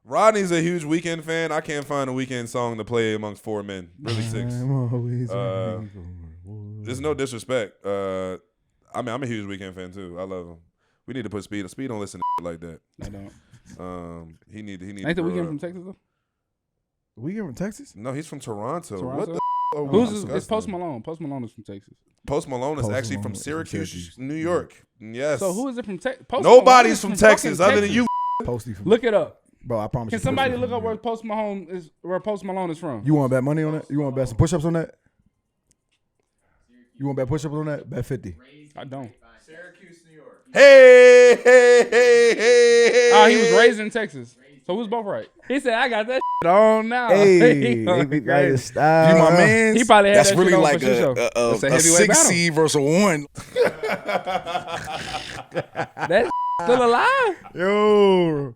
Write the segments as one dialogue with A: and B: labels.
A: Rodney's a huge Weeknd fan. I can't find a Weeknd song to play amongst four men. Really six. There's no disrespect. I'm a huge Weeknd fan too. I love him. We need to put Speed. Speed don't listen to like that.
B: I don't.
A: He need.
B: Ain't the Weeknd from Texas though?
C: Weeknd from Texas?
A: No, he's from Toronto. What the?
B: It's Post Malone. Post Malone is from Texas.
A: Post Malone is actually from Syracuse, New York. Yes.
B: So who is it from Texas?
A: Nobody's from Texas other than you.
B: Look it up.
C: Bro, I promise.
B: Can somebody look up where Post Malone is from?
C: You want to bet money on it? You want to bet some push-ups on that? You want to bet push-ups on that? Bet 50.
B: I don't.
D: Syracuse, New York.
A: Hey.
B: Oh, he was raised in Texas. So who's both right? He said, I got that shit on now.
C: Hey, right style.
E: You my man.
B: He probably had
E: That's
B: that
E: really
B: shit on
E: like
B: for sure.
E: a
B: heavyweight
E: 6
B: battle.
E: seed versus a 1.
B: That still alive?
C: Yo,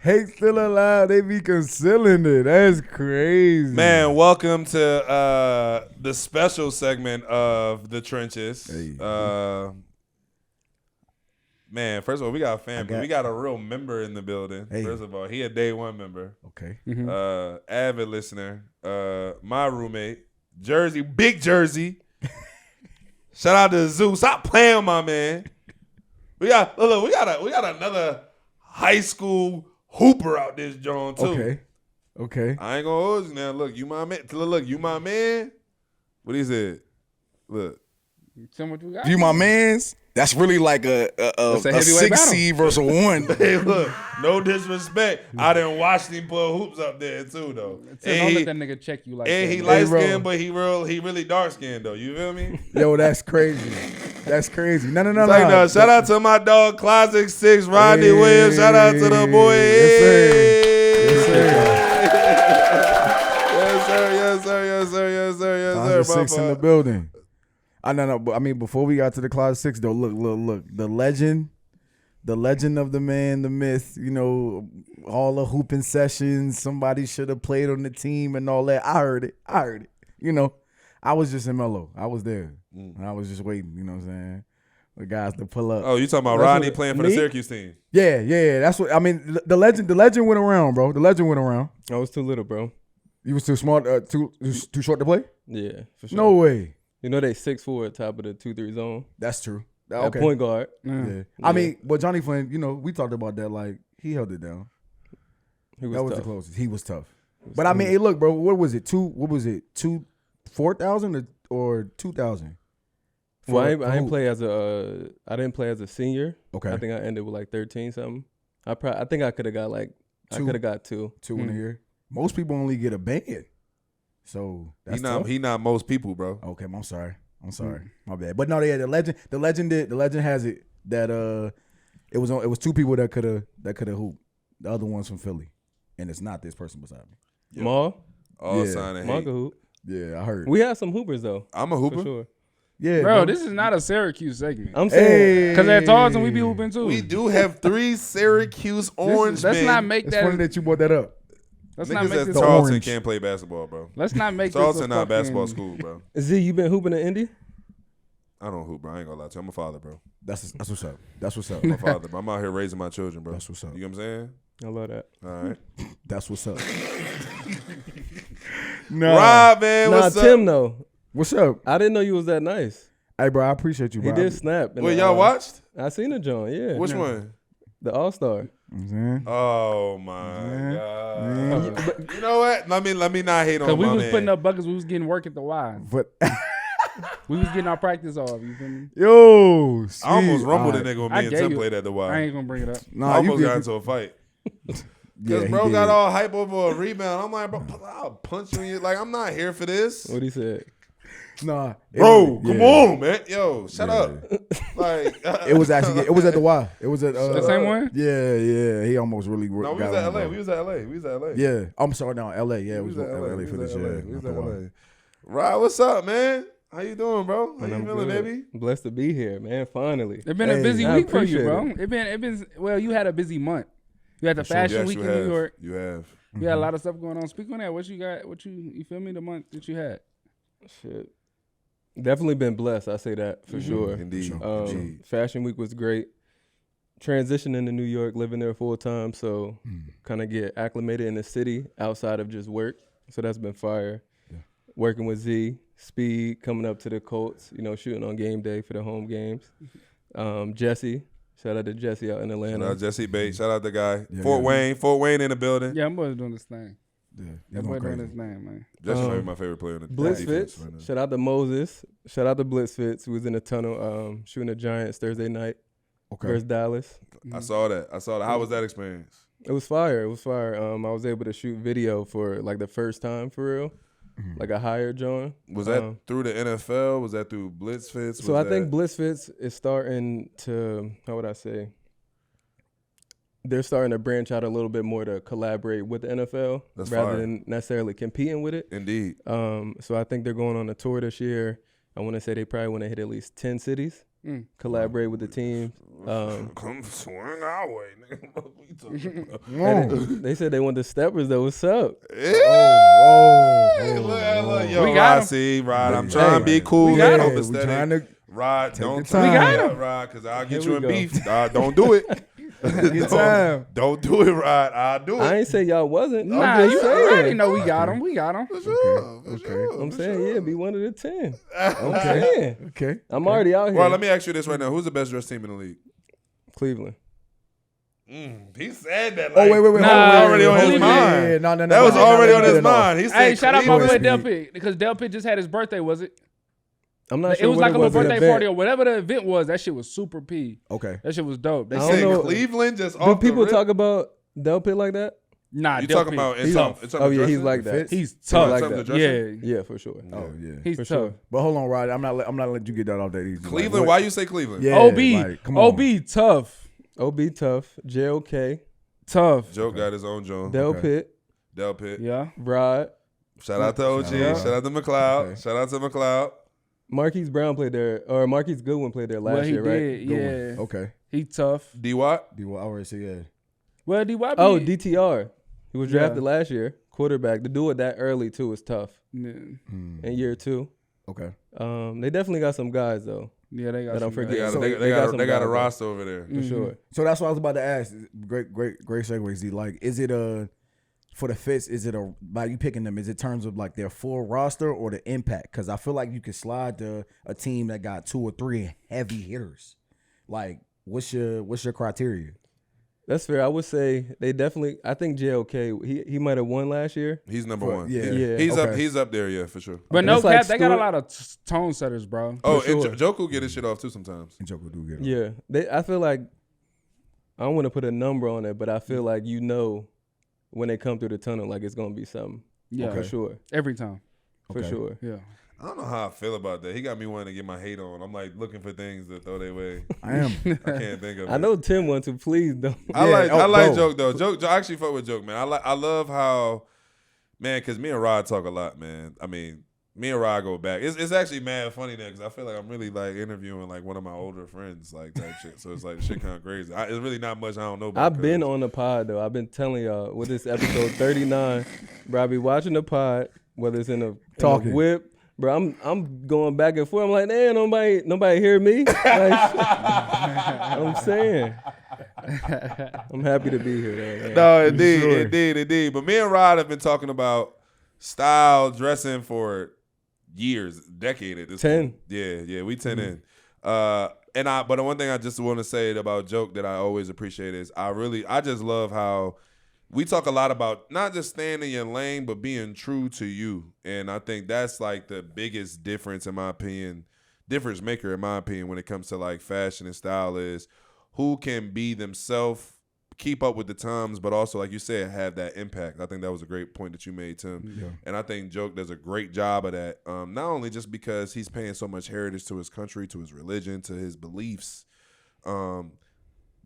C: hate still alive. They be concealing it. That's crazy.
A: Man, welcome to the special segment of The Trenches.
C: Hey.
A: Man, first of all, we got a fan. We got a real member in the building.
C: Hey.
A: First of all, he a day one member.
C: Okay.
A: Avid listener. My roommate. Jersey, big Jersey. Shout out to Zoo. Stop playing with my man. We got another high school hooper out this joint too.
C: Okay.
A: I ain't gonna hold you now. Look, you my man. Look, you my man. What he said? Look.
B: Tell me what you got.
E: You my mans. That's really like a 6 seed versus a 1.
A: Hey, look, no disrespect. I done watched him put hoops up there too, though.
B: Don't let that nigga check you like that.
A: And he light skinned, but he really dark skinned though. You feel me?
C: Yo, that's crazy. That's crazy. No.
A: Shout out to my dog, Classic 6, Rodney Williams. Shout out to the boy.
C: Yes, sir.
A: Yes, sir.
C: Closet 6 in the building. I mean, before we got to the Closet 6, though, look. The legend of the man, the myth, all the hooping sessions, somebody should have played on the team and all that. I heard it. I was just in Mellow. I was there. And I was just waiting, you know what I'm saying? The guys to pull up.
A: Oh, you talking about Rodney playing for the Syracuse team?
C: Yeah. That's what I mean. The legend went around, bro. The legend went around.
F: I was too little, bro.
C: You was too smart, too short to play?
F: Yeah, for sure.
C: No way.
F: You know they 6'4" at top of the 2-3 zone.
C: That's true.
F: At point guard.
C: Yeah. I mean, but Johnny Flynn, we talked about that. Like, he held it down.
F: That
C: was the closest. He was tough. But I mean, hey, look, bro. What was it? 4,000 or 2,000?
F: Well, I didn't play as a senior.
C: Okay.
F: I think I ended with like 13 something. I think I could have got like
C: two.
F: I could have got 2
C: in a year. Most people only get a band. So that's
A: he not most people, bro.
C: Okay, I'm sorry. My bad. But no, the legend has it that it was 2 people that could have hooped. The other one's from Philly, and it's not this person beside me.
F: Yep. Maul.
A: All sign of hate.
F: Hoop.
C: Yeah, I heard.
F: We had some hoopers though.
A: I'm a hooper.
F: For sure.
C: Yeah,
B: bro, this is not a Syracuse segment.
F: I'm saying
B: because at Tarleton we be hooping too.
A: We do have 3 Syracuse orange men.
B: Let's not make
C: it's
B: that.
C: Funny that you brought that up.
B: Let's not make this
A: Tarleton
C: orange.
A: can't play basketball, bro.
B: Let's not make
A: Tarleton
B: this
A: not a basketball school, bro.
F: Z, you been hooping in Indy?
A: I don't hoop, bro. I ain't gonna lie to you. I'm a father, bro.
C: That's what's up. That's what's up.
A: I'm a father, bro. I'm out here raising my children, bro.
C: That's what's up.
A: You know what I'm saying?
F: I love that.
A: All right.
C: That's what's up.
A: Rob, man, what's up?
F: Tim, though.
C: What's up?
F: I didn't know you was that nice.
C: Hey, bro, I appreciate you, bro.
F: He did snap.
A: Wait, y'all watched?
F: I seen the joint, yeah.
A: Which one?
F: The All-Star.
A: Oh my God! You know what? Let me not hate on my man.
B: Because we was putting up buckets, we was getting work at the Y.
C: But
B: we was getting our practice off. You feel me?
C: Yo,
A: I almost rumbled a nigga when me and Tim
B: you.
A: played at the Y.
B: I ain't gonna bring it up.
A: I almost got into a fight. Because bro got all hype over a rebound. I'm like, bro, I'll punch you. Like, I'm not here for this.
F: What he said?
C: Nah,
A: bro, come on, man. Yo, shut up. Like,
C: it was at the Y. It was at
B: the same one.
C: Yeah. He almost really.
A: No, we was at LA. We was at LA.
C: Yeah, I'm sorry. No, LA. Yeah, we was at LA for this.
A: We was at LA. Rob, what's up, man? How you doing, bro? How you feeling, baby?
F: Blessed to be here, man. Finally.
B: It's been a busy week for you, bro. It been. Well, you had a busy month. You had the fashion week in New York.
A: You have.
B: You had a lot of stuff going on. Speak on that. What you got? You feel me? The month that you had.
F: Shit. Definitely been blessed. I say that for sure.
A: Indeed.
F: Fashion week was great. transitioning to New York, living there full time, so kind of get acclimated in the city outside of just work. So that's been fire. Yeah. Working with Z, Speed, coming up to the Colts, shooting on game day for the home games. Jesse, shout out to Jesse out in Atlanta.
A: Shout out Jesse Bates. Shout out the guy. Fort Wayne in the building.
B: Yeah, I'm always doing this thing.
C: Yeah,
B: that boy doing his thing, man.
A: Jesse might be my favorite player in the
F: Blitz
A: defense
F: Fitz.
A: right now.
F: Shout out to Moses. Shout out to Blitz Fitz, who was in the tunnel shooting the Giants Thursday night versus Dallas.
A: I saw that. How was that experience?
F: It was fire. I was able to shoot video for like the first time for real, like a higher John.
A: Was that through the NFL? Was that through Blitz Fitz?
F: So I think Blitz Fitz is starting to, how would I say? They're starting to branch out a little bit more to collaborate with the NFL rather than necessarily competing with it.
A: Indeed.
F: So I think they're going on a tour this year. I want to say they probably want to hit at least 10 cities, collaborate with the team.
A: Come swing our way, nigga. What we talking about?
F: They said they want the steppers though. What's up?
A: Yo,
B: we got
A: Rod, I'm trying to be cool. Rod, don't
C: time.
A: Rod, because I'll get you in beef. Don't do it. Don't do it, Rod. I'll do it.
F: I ain't say y'all wasn't.
B: Nah,
F: I'm
B: you
F: just saying.
B: already know we got him. We got him.
A: For sure.
F: I'm saying, be one of the 10. Okay.
C: Okay.
F: I'm already out here.
A: Well, let me ask you this right now. Who's the best dressed team in the league?
F: Cleveland.
A: He said that.
C: Wait.
A: Already on his mind.
C: No.
A: That was already on his mind. He said,
B: Hey, shout out my boy
C: Cleveland.
B: Del Pitt, because Del Pitt just had his birthday, was it?
F: I'm not
B: It
F: sure
B: was
F: what
B: like a little
F: the
B: birthday
F: event.
B: party or whatever the event was. That shit was super P.
C: Okay.
B: That shit was dope. They
F: I
A: He
F: don't
A: said
F: know.
A: Cleveland just
F: Do
A: off the
F: people
A: rip?
F: talk about Del Pitt like that?
B: Nah,
A: You
B: Del
A: talking
B: Pitt.
A: about in
C: He's
A: terms
C: off.
A: of
F: Oh, yeah, he's
A: dressing?
F: like that.
C: Fits?
B: He's
A: Like
B: tough.
A: something to dress
B: Yeah,
A: in?
F: Yeah, for sure.
C: Oh yeah.
B: he's
F: For
B: tough.
F: sure.
C: But hold on, Rod. I'm not letting you get that off that easy.
A: Cleveland? Why you say Cleveland?
C: Yeah.
B: OB,
C: like, come on.
B: OB, tough,
F: OB tough. JOK.
B: tough.
A: Joe got his own Joan.
F: Del
C: Okay.
F: Pitt.
A: Del Pitt.
B: Yeah.
F: Rod.
A: Shout out to OG. Shout out to McLeod.
C: Okay.
A: Shout out to McLeod.
F: Marquise Brown played there, or Marquise Goodwin played there
B: Well,
F: last
B: he
F: year, right?
B: did.
C: Good one.
B: Yeah.
C: Okay.
B: He tough.
A: D Watt.
C: I already say yeah.
B: Well, DYB.
F: Oh, DTR. He was drafted
B: Yeah.
F: last year. Quarterback. To do it that early, too, was tough.
B: Yeah,
F: In year 2.
C: Okay.
F: They definitely got some guys, though.
B: they got
F: That
B: some
F: don't forget.
A: They got,
F: So
A: they,
F: they
A: they
F: got
A: got,
F: some
A: they got a
F: guys, though.
A: roster over there.
F: For sure.
C: So that's what I was about to ask. Great segue, Z. Like, is it for the Fits? Is it by you picking them? Is it terms of like their full roster or the impact? Because I feel like you could slide to a team that got 2 or 3 heavy hitters. Like, what's your criteria?
F: That's fair. I would say they definitely. I think JOK. He might have won last year.
A: He's number one.
C: Yeah.
A: He's up there, yeah, for sure.
B: But no
F: It's like
B: cap, they got a
F: Stewart-
B: lot of tone setters, bro.
A: Oh,
F: For
A: and Joku get his shit off too sometimes.
C: And Joker do get it.
F: Yeah. I feel like I don't want to put a number on it, but I feel like when they come through the tunnel, like it's gonna be something.
B: Yeah,
F: For sure.
B: every time.
F: For sure.
B: Yeah.
A: I don't know how I feel about that. He got me wanting to get my hate on. I'm like looking for things to throw their way.
C: I am.
A: I can't think of it.
F: I know Tim wants to. Please don't.
A: I
C: Yeah,
A: like
C: bro.
A: Joke though. Joke, I actually fuck with Joke, man. I love how, man, because me and Rod talk a lot, man. I mean, me and Rod go back. It's actually mad funny now because I feel like I'm really like interviewing like one of my older friends, like type shit. So it's like shit kind of crazy. It's really not much I don't know about.
F: I've been on the pod though. I've been telling y'all with this episode 39, bro. I be watching the pod, whether it's in a
C: Talking.
F: whip. Bro, I'm going back and forth. I'm like, damn, nobody hear me. Like, I'm saying, I'm happy to be here. Though, man.
A: No, indeed. But me and Rod have been talking about style dressing for years, decade at this
F: 10.
A: point. Yeah, we 10 in. But the one thing I just want to say about Joke that I always appreciate is I just love how we talk a lot about not just staying in your lane, but being true to you. And I think that's like the biggest difference in my opinion, difference maker in my opinion when it comes to like fashion and style is who can be themselves, keep up with the times, but also, like you said, have that impact. I think that was a great point that you made, Tim.
C: Yeah.
A: And I think Joke does a great job of that, not only just because he's paying so much heritage to his country, to his religion, to his beliefs,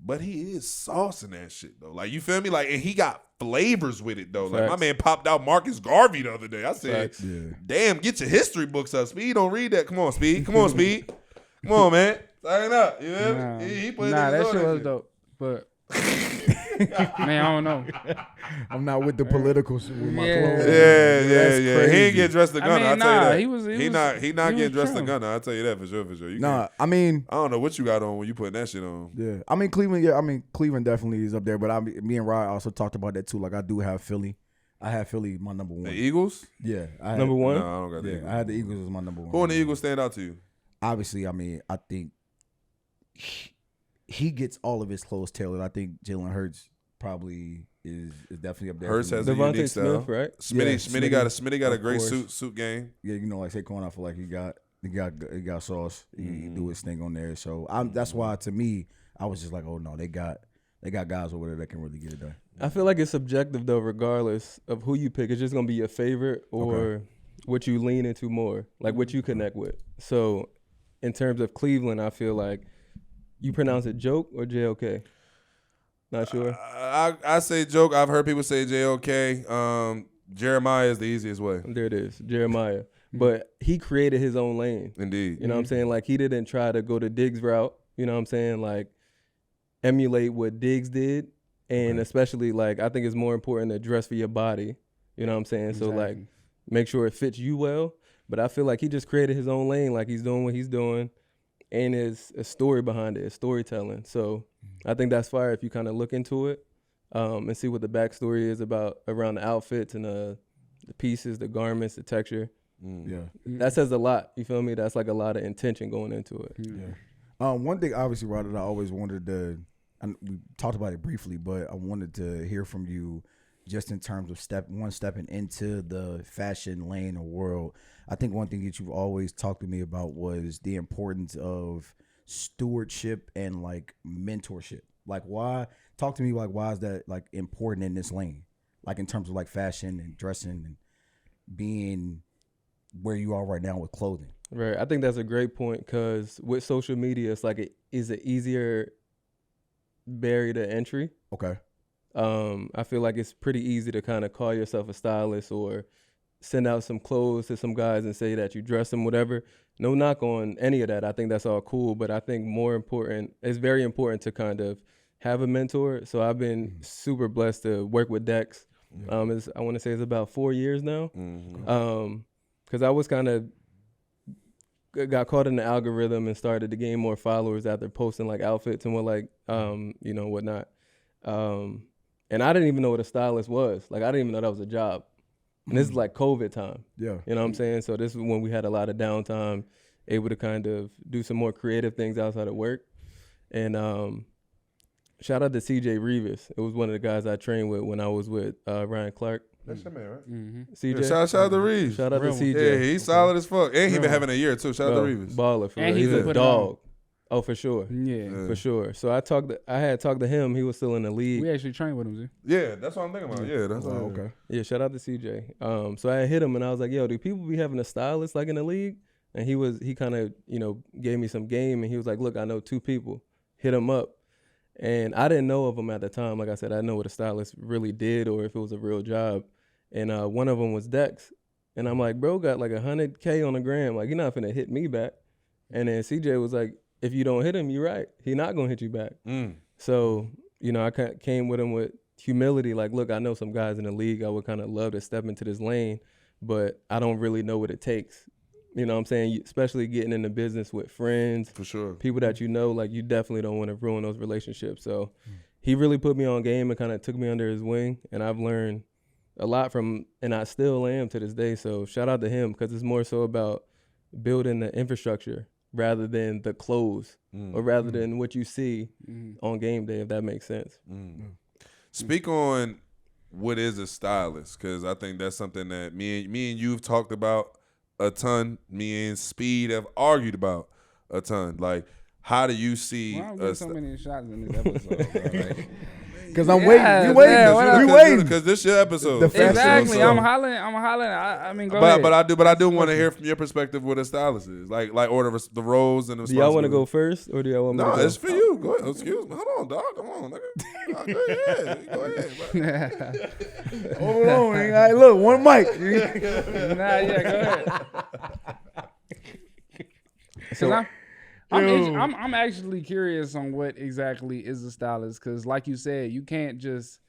A: but he is saucing that shit, though. Like, you feel me? Like, and he got flavors with it, though. Like, my
F: Facts.
A: man popped out Marcus Garvey the other day. I said,
F: Facts.
A: damn, get your history books up. Speed, don't read that. Come on, Speed. Come on, Speed. Come on, man. Sign up. You feel me? He put
B: Nah,
A: niggas
B: that
A: on
B: shit was dope. But Man, I don't know.
C: I'm not with the political shit with my
B: Yeah.
C: clothes.
A: Yeah.
C: That's
A: He
C: crazy.
A: ain't get dressed to
B: I
A: gunner.
B: mean,
A: I'll tell you
B: nah,
A: that.
B: he was
A: not getting dressed to
B: trim.
A: gunner. I'll tell you that for sure. You
C: Nah,
A: can't-
C: I mean,
A: I don't know what you got on when you putting that shit on.
C: yeah. I mean, Cleveland. Yeah, I mean, Cleveland definitely is up there. But me and Rod also talked about that too. Like, I do have Philly. I have Philly my number one.
A: The Eagles?
C: Yeah, I had,
F: Number one.
A: No, I don't got the
C: Yeah,
A: Eagles.
C: I had the Eagles as my number one.
A: Who on the Eagles stand out to you?
C: Obviously, I mean, I think he gets all of his clothes tailored. I think Jalen Hurts probably is definitely up there.
A: Hurts
C: for me.
A: has a
F: Devontae
A: unique style.
F: Smith, right?
A: Smitty got a
C: of
A: great
C: course.
A: suit game.
C: Yeah, you know, like Saquon, I feel like he got sauce. He do his thing on there. So that's why to me, I was just like, oh no, they got guys over there that can really get it done.
F: I feel like it's subjective though, regardless of who you pick. It's just gonna be your favorite or what you lean into more, like what you connect with. So, in terms of Cleveland, I feel like you pronounce it Joke or JOK. Not sure.
A: I say joke. I've heard people say JOK. Jeremiah is the easiest way.
F: There it is, Jeremiah. But he created his own lane.
A: Indeed.
F: You know what I'm saying? Like he didn't try to go the Diggs route. You know what I'm saying? Like emulate what Diggs did. And especially like I think it's more important to dress for your body. You know what I'm saying?
B: Exactly.
F: So like make sure it fits you well. But I feel like he just created his own lane, like he's doing what he's doing. And there's a story behind it, it's storytelling. So I think that's fire if you kind of look into it and see what the backstory is about around the outfits and the pieces, the garments, the texture.
C: Yeah.
F: That says a lot. You feel me? That's like a lot of intention going into it.
C: Yeah. One thing, obviously, Rod, that I always wanted to, and we talked about it briefly, but I wanted to hear from you just in terms of stepping into the fashion lane or world. I think one thing that you've always talked to me about was the importance of stewardship and like mentorship. Like why is that like important in this lane? Like in terms of like fashion and dressing and being where you are right now with clothing.
F: Right. I think that's a great point because with social media, it's like it is an easier barrier to entry.
C: Okay.
F: I feel like it's pretty easy to kind of call yourself a stylist or send out some clothes to some guys and say that you dress them, whatever. No knock on any of that. I think that's all cool. But I think it's very important to kind of have a mentor. So I've been super blessed to work with Dex. I want to say it's about 4 years now. Because I was kind of got caught in the algorithm and started to gain more followers after posting like outfits and whatnot. And I didn't even know what a stylist was. Like I didn't even know that was a job. And this is like COVID time.
C: Yeah.
F: You know what I'm saying? So this is when we had a lot of downtime, able to kind of do some more creative things outside of work. And shout out to CJ Rivas. It was one of the guys I trained with when I was with Ryan Clark.
A: That's your man, right?
F: CJ.
A: Yeah, shout out to Reeves.
F: Shout out to CJ.
A: Yeah, he's solid as fuck. And he been having a year too. Shout out to Reeves.
F: Baller for
B: And
F: real.
B: he's
F: He's
B: put
F: a
B: it
F: dog. Oh, for sure.
B: Yeah.
F: For sure. So I had talked to him. He was still in the league.
B: We actually trained with him, Z.
A: Yeah, that's what I'm thinking about. Yeah, that's
C: Okay.
F: Yeah, shout out to CJ. So I hit him and I was like, yo, do people be having a stylist like in the league? And he kind of, gave me some game and he was like, look, I know 2 people. Hit him up. And I didn't know of them at the time. Like I said, I didn't know what a stylist really did or if it was a real job. And one of them was Dex. And I'm like, bro, got like 100K on the gram. Like, you're not finna hit me back. And then CJ was like, if you don't hit him, you're right. He not gonna hit you back. So, I came with him with humility. Like, look, I know some guys in the league. I would kind of love to step into this lane, but I don't really know what it takes. You know what I'm saying? Especially getting into business with friends.
A: For sure.
F: People that like you definitely don't want to ruin those relationships. So he really put me on game and kind of took me under his wing. And I've learned a lot from, and I still am to this day. So shout out to him because it's more so about building the infrastructure rather than the clothes or rather than what you see on game day, if that makes sense.
A: Speak on what is a stylist, because I think that's something that me and you've talked about a ton. Me and Speed have argued about a ton. Like, how do you see?
B: Why I'm getting so many shots in this episode, bro? Like,
C: Because I'm
B: Yes,
C: waiting.
B: yeah,
C: We waiting.
A: Because this your episode.
C: The fashion
B: exactly.
C: So-
B: I'm hollering. I mean, go ahead.
A: But I do want to hear from your perspective what a stylist is. Like order the roles and the
F: Do y'all want to go
A: responsibilities.
F: first or do y'all want me
A: No,
F: to go?
A: it's for you. Go ahead. Excuse me. Hold on, dog. Come on, nigga. Go ahead. Bro.
C: Hold on. All right, look, one mic.
B: Nah, yeah, go ahead. So I'm actually curious on what exactly is a stylist, because like you said, you can't just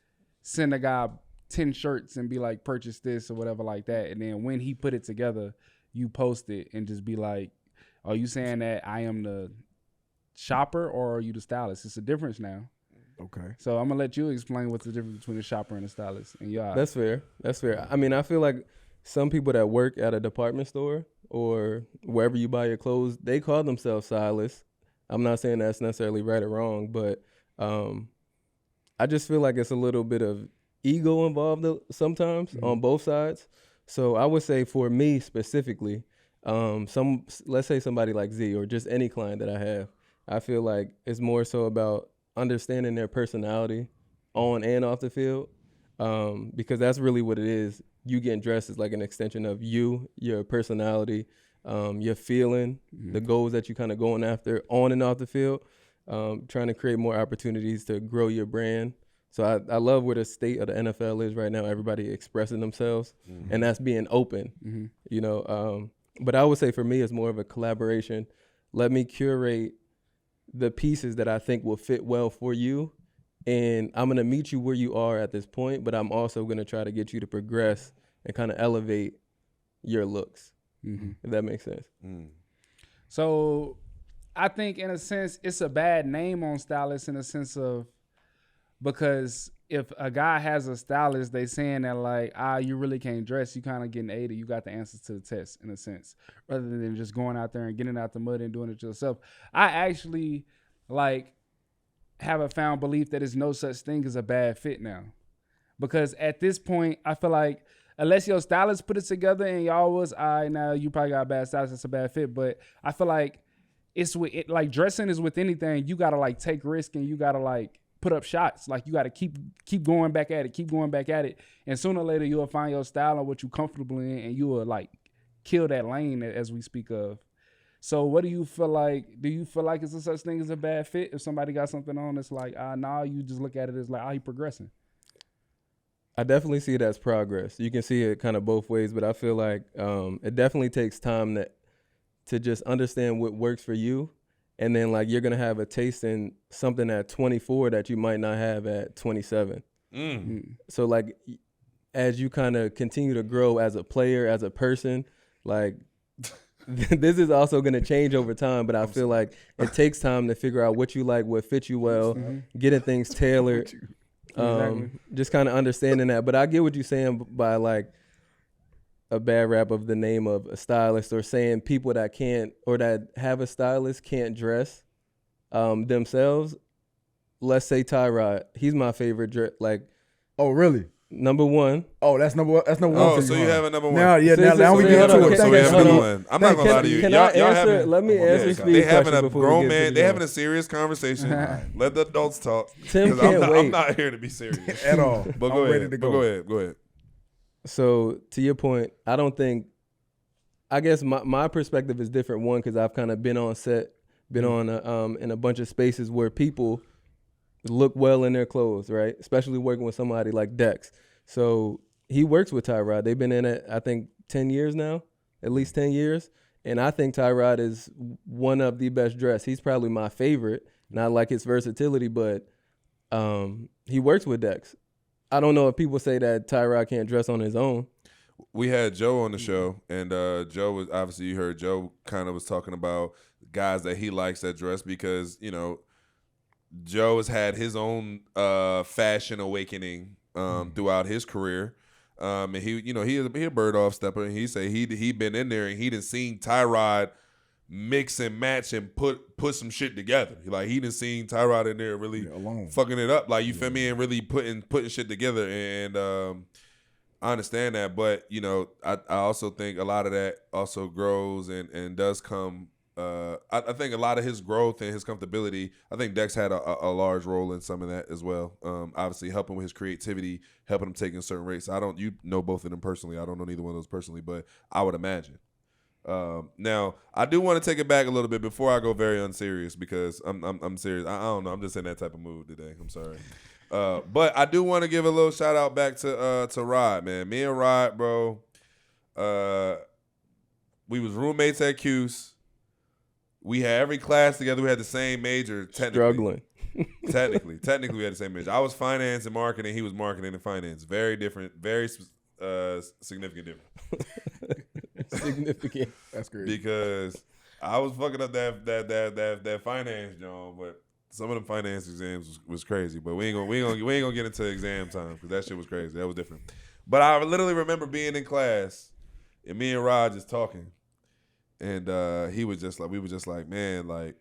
B: send a guy 10 shirts and be like, purchase this or whatever like that, and then when he put it together, you post it and just be like, are you saying that I am the shopper or are you the stylist? It's a difference now.
C: Okay.
B: So I'm gonna let you explain what's the difference between a shopper and a stylist. And
F: That's fair. I mean, I feel like some people that work at a department store or wherever you buy your clothes, they call themselves stylists. I'm not saying that's necessarily right or wrong, but I just feel like it's a little bit of ego involved sometimes on both sides. So I would say for me specifically, let's say somebody like Z or just any client that I have, I feel like it's more so about understanding their personality on and off the field, because that's really what it is. You getting dressed is like an extension of you, your personality, your feeling, the goals that you kind of going after on and off the field, trying to create more opportunities to grow your brand. So I love where the state of the NFL is right now, everybody expressing themselves, and that's being open, you know. But I would say for me, it's more of a collaboration. Let me curate the pieces that I think will fit well for you. And I'm going to meet you where you are at this point, but I'm also going to try to get you to progress and kind of elevate your looks, if that makes sense.
B: So I think in a sense, it's a bad name on stylists in a sense of, because if a guy has a stylist, they saying that like, you really can't dress. You kind of getting aided. You got the answers to the test in a sense, rather than just going out there and getting out the mud and doing it yourself. I actually have a found belief that there's no such thing as a bad fit now, because at this point, I feel like unless your stylist put it together and y'all was, now you probably got a bad stylist, it's a bad fit. But I feel like like dressing is with anything. You got to like take risk and you got to like put up shots. Like you got to keep going back at it. And sooner or later you'll find your style and what you comfortable in, and you will like kill that lane as we speak of. So what do you feel like? Do you feel like it's a such thing as a bad fit? If somebody got something on, it's like, nah, you just look at it as like, he progressing.
F: I definitely see it as progress. You can see it kind of both ways, but I feel like it definitely takes time to just understand what works for you. And then like you're gonna have a taste in something at 24 that you might not have at 27. So like as you kind of continue to grow as a player, as a person, like this is also gonna change over time. But I feel like it takes time to figure out what you like, what fits you well, getting things tailored, just kind of understanding that. But I get what you're saying by like a bad rap of the name of a stylist, or saying people that can't or that have a stylist can't dress themselves. Let's say Tyrod, he's my favorite like.
C: Oh really?
F: Number one.
C: Oh, that's number one. That's number one.
A: Oh, so you have a number one.
C: Now we get to it.
A: So we have a number one. I'm not gonna lie to you.
F: Let me answer Speed's
A: They having
F: question
A: a
F: before we
A: grown
F: get
A: man.
F: to
A: They
F: the
A: having a serious conversation. Let the adults talk.
F: Tim can't wait
A: I'm not here to be serious
C: at all.
A: But
C: I'm ready to go.
A: Go ahead.
F: So to your point, I guess my perspective is different. One, because I've kind of been on set, on in a bunch of spaces where people look well in their clothes, right? Especially working with somebody like Dex. So he works with Tyrod. They've been in it, I think, 10 years now, at least 10 years. And I think Tyrod is one of the best dressed. He's probably my favorite. Not like his versatility, but he works with Dex. I don't know if people say that Tyrod can't dress on his own.
A: We had Joe on the show, and Joe was, obviously you heard Joe kind of was talking about guys that he likes that dress, because, you know, Joe has had his own fashion awakening throughout his career. And he a bird off stepper, and he say he been in there and he done seen Tyrod mix and match and put some shit together. He done seen Tyrod in there really fucking it up, like, you feel me, and really putting shit together. And I understand that, but you know, I also think a lot of that also grows and does come. I think a lot of his growth and his comfortability, I think Dex had a large role in some of that as well. Obviously helping with his creativity, helping him taking certain rates. You know both of them personally. I don't know neither one of those personally, but I would imagine. Now I do want to take it back a little bit before I go very unserious, because I'm serious. I don't know. I'm just in that type of mood today. I'm sorry. But I do want to give a little shout out back to Rod, man. Me and Rod, bro, we was roommates at Cuse. we had every class together. We had the same major.
F: Struggling.
A: Technically, we had the same major. I was finance and marketing. He was marketing and finance. Very different. Very significant difference.
F: Significant.
C: That's great.
A: Because I was fucking up that finance, John, but some of the finance exams was crazy. But we ain't gonna get into exam time because that shit was crazy. That was different. But I literally remember being in class and me and Rod just talking, and we was just like, man, like,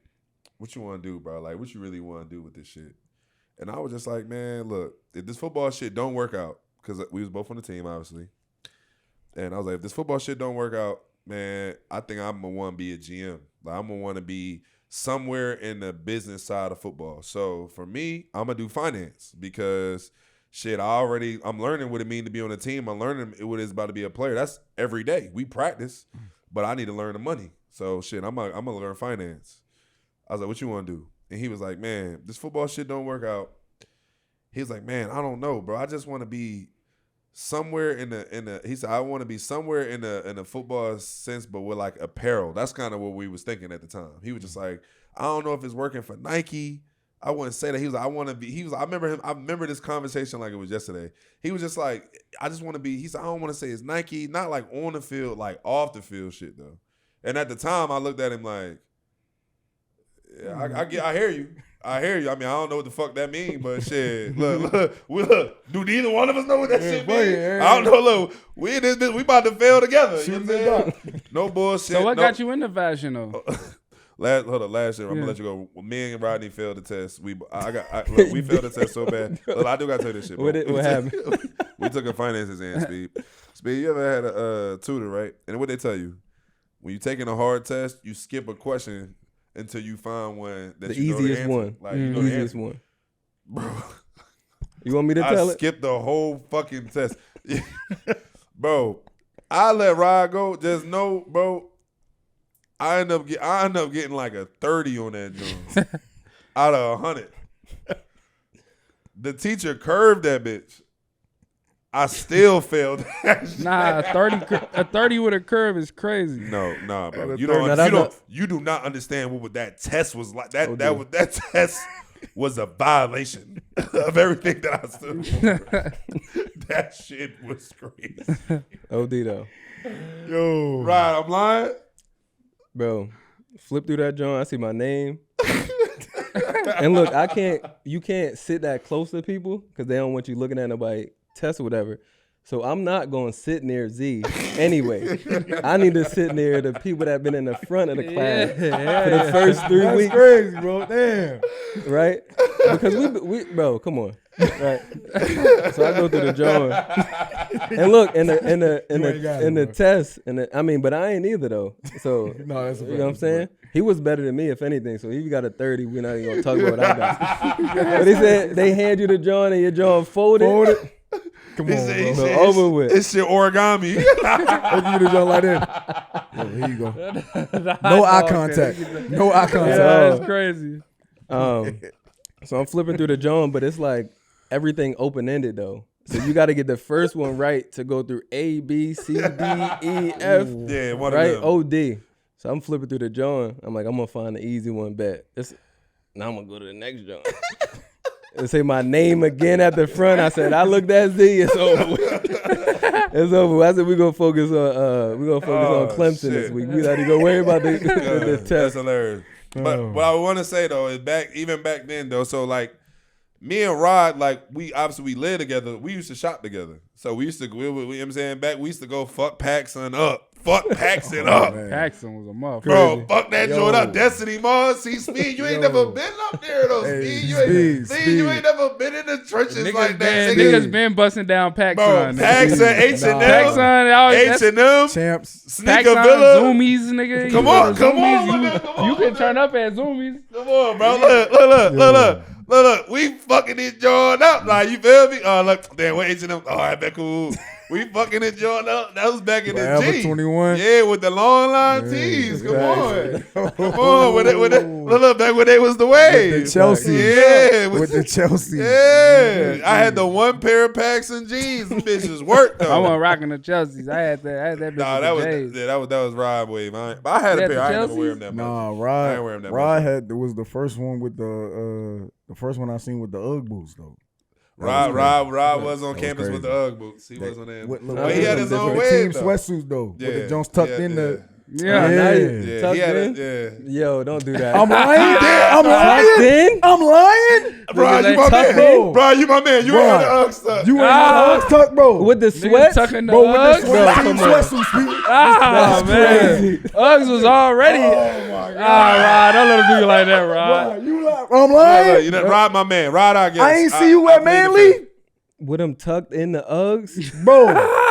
A: what you want to do, bro? Like, what you really want to do with this shit? And I was just like, man, look, if this football shit don't work out, because we was both on the team, obviously. And I was like, if this football shit don't work out, man, I think I'm going to want to be a GM. Like, I'm going to want to be somewhere in the business side of football. So for me, I'm going to do finance because, shit, I'm learning what it means to be on a team. I'm learning what it's about to be a player. That's every day. We practice, but I need to learn the money. So, shit, I'm going to learn finance. I was like, what you want to do? And he was like, man, this football shit don't work out. He was like, man, I don't know, bro. I just want to be somewhere he said, I want to be somewhere in the football sense, but with like apparel. That's kind of what we was thinking at the time. He was just like, I don't know if it's working for Nike. I wouldn't say that. He was like, I remember this conversation like it was yesterday. He was just like, I just want to be, he said, I don't want to say it's Nike, not like on the field, like off the field shit though. And at the time I looked at him like, yeah, I hear you. I mean, I don't know what the fuck that mean, but shit. Look. Do neither one of us know what that shit mean? I don't know. Look, we in this bitch. We about to fail together. You know what I'm saying? No bullshit.
B: So what got you into fashion though?
A: Last year, I'm gonna let you go. Me and Rodney failed the test. We failed the test so bad. Look, I do gotta tell you this shit. Bro.
F: What happened?
A: We took a finance exam, Speed. Speed, you ever had a tutor, right? And what they tell you? When you're taking a hard test, you skip a question until you find one that
F: the
A: you know
F: easiest
A: the
F: one.
A: Like, you know the
F: easiest
A: answer.
F: One.
A: Bro.
F: You want me to tell
A: I
F: it?
A: skipped the whole fucking test. Bro, I let Rod go. Just know, bro, I end up getting like a 30 on that joint out of 100. The teacher curved that bitch. I still failed.
B: Nah, a 30 with a curve is crazy.
A: No, nah, bro. You do not understand what that test was like. That test was a violation of everything that I stood for. That shit was crazy.
F: OD though.
A: Yo. Right, I'm lying.
F: Bro, flip through that joint, I see my name. And look, you can't sit that close to people because they don't want you looking at nobody test or whatever. So I'm not going to sit near Z anyway. I need to sit near the people that have been in the front of the class for the first 3 weeks.
C: That's crazy, bro. Damn.
F: Right? Because we bro, come on. Right. So I go through the drawing. And look, in the test, but I ain't either though. So
C: No, that's
F: you know what I'm saying? He was better than me, if anything. So if you got a 30, we're not even gonna talk about what I got. But they said they hand you the drawing and your drawing folded.
C: Come on, bro.
F: So over with.
A: It's your origami.
C: Look at you the joint like that. Yo, here you go. No eye contact. No eye contact.
B: Yeah, that's crazy.
F: So I'm flipping through the drawing, but it's like everything open-ended though. So you got to get the first one right to go through A, B, C, D, E, F.
A: Yeah, one
F: right?
A: of them.
F: O-D. So I'm flipping through the drawing. I'm like, I'm going to find the easy one bet. Now I'm going to go to the next drawing. And say my name again at the front. I said, I looked at Z. It's over with. It's over. I said, we're going to focus on Clemson this week. We got to go worry about the test.
A: That's hilarious. But what I want to say, though, is even back then, though, so, like, me and Rod, like, we live together. We used to shop together. So we used to, you know what I'm saying, we used to go fuck Paxson up. Fuck Paxson up.
B: Paxson was a motherfucker.
A: Bro, fuck that joint up. Destiny Mall. See, Speed, you ain't never been up there, though, Speed. You ain't never been in the trenches like that.
B: Niggas been busting down Paxson.
A: Bro, Paxson, H&M.
B: H&M.
C: Champs.
A: Sneaker Villa.
B: Zoomies, nigga.
A: Come on.
B: You can turn up at Zoomies.
A: Come on, bro. Look. We fucking this joint up. Like, you feel me? Oh, look. Damn, what H&M? All right, bet cool. We fucking enjoying that. That was back in the
C: Forever
A: G.
C: 21.
A: Yeah, with the long line tees. Come on. Come on. Look, back when they was the wave.
C: With the Chelsea.
A: Yeah.
C: With the Chelsea.
A: Yeah. I had the one pair of Paxson jeans. Them bitches worked though.
B: I wasn't rocking the Chelseas. I had that bitch
A: Nah,
B: with
A: that was Rod wave. But I had a pair. I ain't never wear them that much.
C: Nah,
A: I ain't wear them that
C: Rod
A: much.
C: was the first one with the first one I seen with the Ugg boots though.
A: Rod was on campus with the Ugg boots. He was on there. But he had his own
C: team
A: wave though.
C: sweatsuits though.
A: Yeah.
C: With the Jones tucked in the.
B: Yeah.
A: Yeah,
F: Tucked
A: he had
F: in? Yo, don't do that.
C: I'm lying. I'm
F: Tucked
C: lying.
F: in?
C: I'm lying.
A: Bro, you my
F: tucked
A: man.
C: in?
A: Bro, you my man. You ain't got the Ugg stuff.
C: You ain't got the Ugg tucked, bro.
F: With the
B: Nigga
F: sweats?
B: tucking the
C: Bro, with
B: Uggs.
C: the
F: Bro,
C: sweatsuits, people.
B: Ah, man. Uggs was already.
C: Oh my God.
B: Rod, don't let him do you like that, Rod.
C: Rod, you like? I'm lying.
A: You know, Rod, my man. Rod, I guess.
C: I ain't see you at Manly,
F: With them tucked in the Uggs?
C: bro.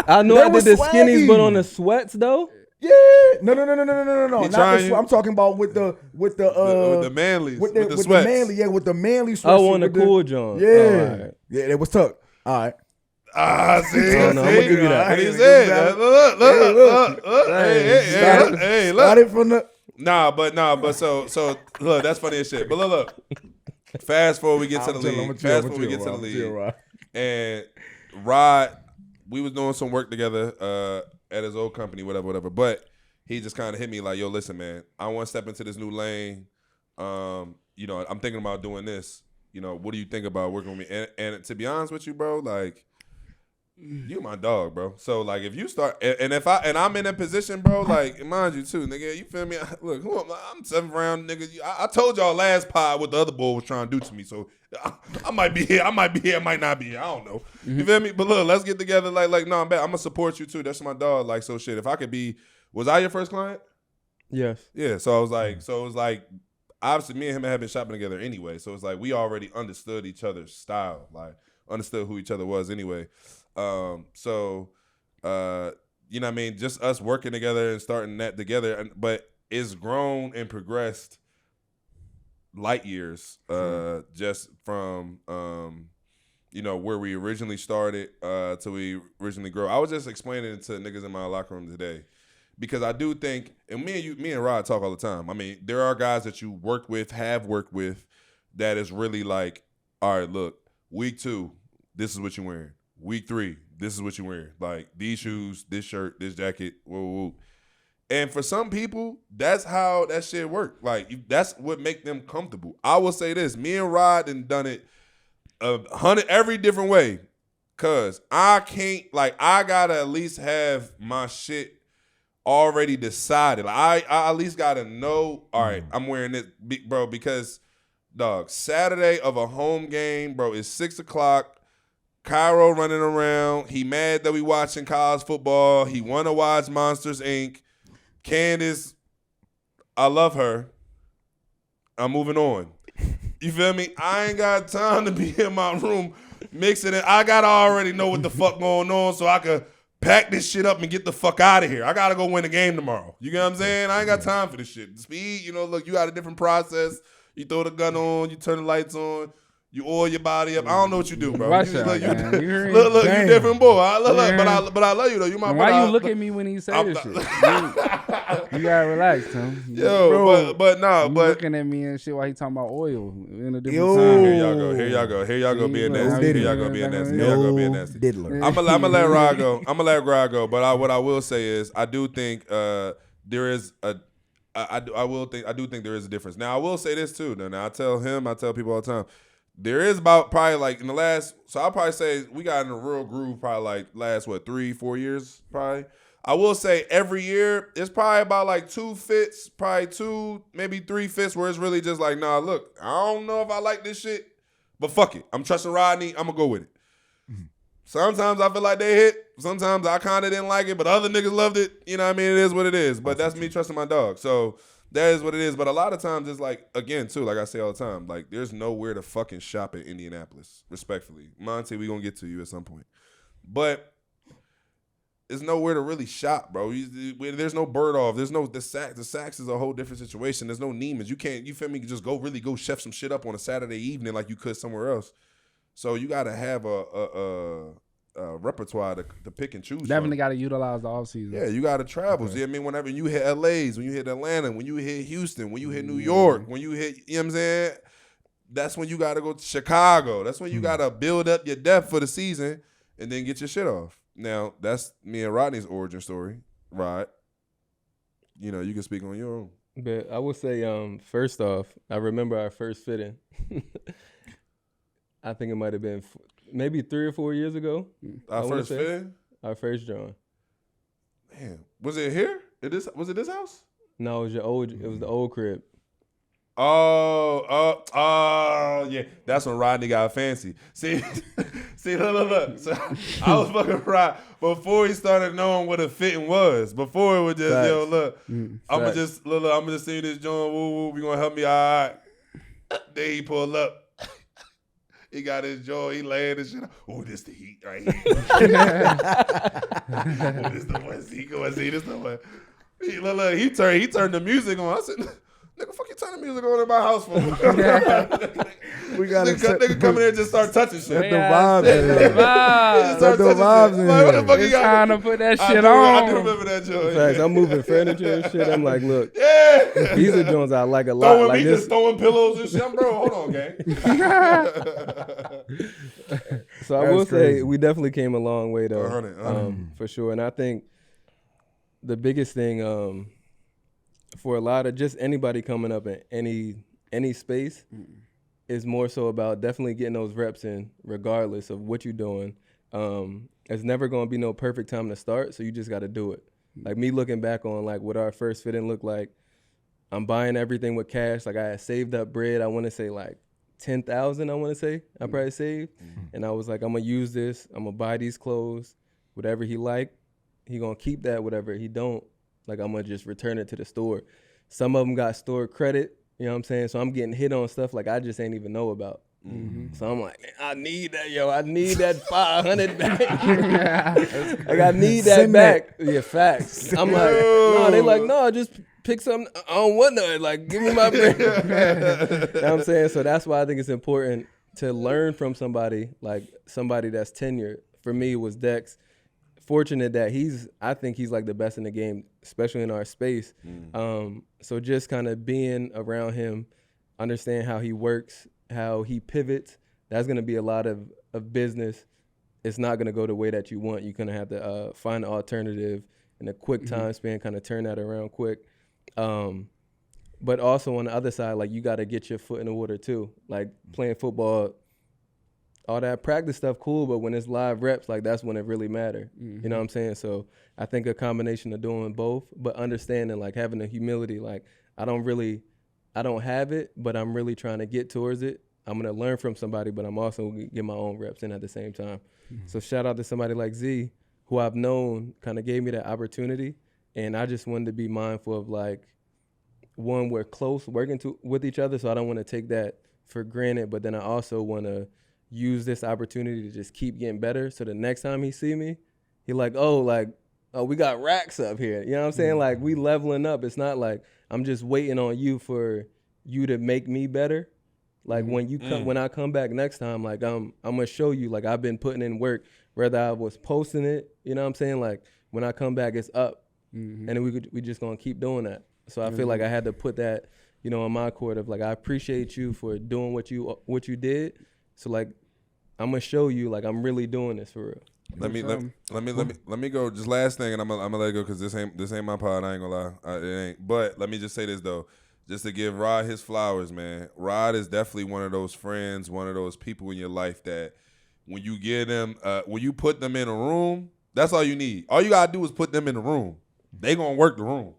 F: I know
C: They
F: I did
C: was
F: the skinnies,
C: swaggy.
F: but on the sweats, though?
C: Yeah. No. Not
A: trying you?
C: I'm talking about with the
A: with the Manleys.
C: with
A: With the
C: the
A: sweats.
C: Manly, yeah, with the Manly sweatsuit.
F: I want the
C: with
F: cool John.
C: Yeah.
F: Oh, all right.
C: Yeah, it was tucked. All right.
A: See.
F: Oh, no, I'ma give you that.
A: He said, look. Hey, look.
C: Started from the.
A: Nah, but so look, that's funny as shit. But look. Fast forward, we get to the league. Fast forward, we get to the league. And Rod, we was doing some work together at his old company, whatever. But he just kind of hit me like, yo, listen, man, I want to step into this new lane. I'm thinking about doing this. What do you think about working with me? And to be honest with you, bro, like, you my dog, bro. So like, if you start, and I'm in a position, bro, like, mind you too, nigga, you feel me? Look, I'm 7th round, nigga. I told y'all last pod what the other boy was trying to do to me, so I might be here, I might not be here. I don't know. You feel me? But look, let's get together. Like, no, I'm gonna support you too. That's my dog. Like, so shit. If I could be, was I your first client?
F: Yes.
A: Yeah. So it was like, obviously, me and him had been shopping together anyway. So it's like we already understood each other's style, like understood who each other was anyway. You know what I mean? Just us working together and starting that together, but it's grown and progressed light years, just from where we originally started till we originally grow. I was just explaining it to niggas in my locker room today, because I do think, and me and Rod talk all the time. I mean, there are guys that you have worked with, that is really like, all right, look, week 2, this is what you're wearing. Week 3, this is what you're wearing. Like, these shoes, this shirt, this jacket, whoa. And for some people, that's how that shit work. Like, that's what make them comfortable. I will say this, me and Rod done it 100 every different way. Cause I can't, like, I gotta at least have my shit already decided. Like, I at least gotta know, all right, I'm wearing this, bro, because, dog, Saturday of a home game, bro, it's 6 o'clock. Cairo running around. He mad that we watching college football. He want to watch Monsters, Inc. Candace, I love her. I'm moving on. You feel me? I ain't got time to be in my room mixing it. I got to already know what the fuck going on so I could pack this shit up and get the fuck out of here. I got to go win the game tomorrow. You get what I'm saying? I ain't got time for this shit. Speed, look, you got a different process. You throw the gun on. You turn the lights on. You oil your body up. I don't know what you do, bro.
B: Watch
A: you,
B: out, man.
A: Look, you different, boy. But I love you though. You my brother.
B: Why you look at me when he say this shit? You gotta relax, Tim.
A: Yo,
C: Bro,
A: but
B: You looking at me and shit while he talking about oil in a different
C: Yo.
B: time.
A: Here y'all go being
B: See,
A: nasty.
B: look,
A: Here y'all go being nasty.
C: No
A: Here y'all go being nasty.
C: diddler.
A: I'm gonna let Rod go. But what I will say is, I do think there is a. I do think there is a difference. Now I will say this too. Now I tell people all the time. There is about probably like in the last, so I'll probably say we got in a real groove probably like last 3-4 years probably. I will say every year it's probably about like 2 fits, probably 2, maybe 3 fits where it's really just like, nah, look, I don't know if I like this shit, but fuck it. I'm trusting Rodney. I'm gonna go with it. Sometimes I feel like they hit. Sometimes I kind of didn't like it, but other niggas loved it. You know what I mean? It is what it is. But that's me trusting my dog. So that is what it is. But a lot of times it's like, again, too, like I say all the time, like there's nowhere to fucking shop in Indianapolis, respectfully. Monty, we going to get to you at some point. But there's nowhere to really shop, bro. There's no bird off. There's no, the Saks is a whole different situation. There's no Neiman's. You can't, you feel me, just go chef some shit up on a Saturday evening like you could somewhere else. So you got to have repertoire to pick and choose.
B: Definitely got to utilize the off season.
A: Yeah, you got to travel. Okay. See, I mean, whenever you hit LA's, when you hit Atlanta, when you hit Houston, when you hit New York, when you hit, you know what I'm saying? That's when you got to go to Chicago. That's when you got to build up your depth for the season and then get your shit off. Now, that's me and Rodney's origin story, Rod. You know, you can speak on your own.
F: But I would say, first off, I remember our first fitting. I think it might have been maybe 3 or 4 years ago.
A: Our first fitting?
F: Our first drawing.
A: Man, was it here? Was it this house?
F: No, it was the old crib.
A: Oh, yeah. That's when Rodney got fancy. See, look. So I was fucking Rod before he started knowing what a fitting was. Before it was just,
F: Facts.
A: yo, look, I'ma just see this joint, woo, you gonna help me, all right. Then he pull up. He got his jaw, he laying this shit. Oh, this the heat right here. Oh, this the one. See, go and see this the one. Look, he turned the music on. I said, nigga, fuck you turn the music on in my house for?
C: We got
A: nigga come in here and just start touching shit.
C: Let the vibes in.
A: Let
C: the vibes in.
A: Like, what the fuck you got?
B: Trying to put that shit on.
A: I do remember that joint.
F: Facts, I'm moving furniture and shit. I'm like, look,
A: Yeah.
F: these are joints I like a lot. Like
A: Just throwing pillows and shit. Bro, hold on, gang.
F: So I will say we definitely came a long way though,
A: 100.
F: for sure. And I think the biggest thing for a lot of just anybody coming up in any space is more so about definitely getting those reps in, regardless of what you're doing. It's never going to be no perfect time to start, so you just got to do it. Like me looking back on like what our first fit-in looked like, I'm buying everything with cash. Like I had saved up bread. I want to say like 10,000. I want to say I probably saved, and I was like, I'm gonna use this. I'm gonna buy these clothes, whatever he like, he gonna keep that. Whatever he don't, like I'm gonna just return it to the store. Some of them got store credit. You know what I'm saying? So I'm getting hit on stuff like I just ain't even know about. So I'm like, man, I need that, yo. I need that 500 back. Like I need that back. Yeah, facts. I'm like, no, they like, no, just pick something. I don't want none. Like, give me my bread. You know what I'm saying? So that's why I think it's important to learn from somebody, like somebody that's tenured. For me, it was Dex. Fortunate that I think he's like the best in the game, especially in our space. So just kind of being around him, understand how he works, how he pivots, that's going to be a lot of business. It's not going to go the way that you want. You're going to have to find an alternative in a quick time span, kind of turn that around quick. But also on the other side, like you got to get your foot in the water too. Like playing football, all that practice stuff, cool, but when it's live reps, like that's when it really matter. You know what I'm saying? So I think a combination of doing both, but understanding, like having the humility, like I don't have it, but I'm really trying to get towards it. I'm going to learn from somebody, but I'm also going to get my own reps in at the same time. So shout out to somebody like Z, who I've known kind of gave me that opportunity. And I just wanted to be mindful of like, one, we're close working with each other, so I don't want to take that for granted, but then I also want to use this opportunity to just keep getting better. So the next time he see me, he like, oh, we got racks up here. You know what I'm saying? Like we leveling up. It's not like I'm just waiting on you for you to make me better. Like when you come, when I come back next time, like I'm gonna show you, like I've been putting in work, whether I was posting it, you know what I'm saying? Like when I come back, it's up. And then we just gonna keep doing that. So I feel like I had to put that, you know, on my court of like, I appreciate you for doing what you did. So like, I'm gonna show you like I'm really doing this for real.
A: Let me go. Just last thing, and I'm gonna let it go because this ain't my pod. I ain't gonna lie, it ain't. But let me just say this though, just to give Rod his flowers, man. Rod is definitely one of those friends, one of those people in your life that when you get them, when you put them in a room, that's all you need. All you gotta do is put them in the room. They gonna work the room.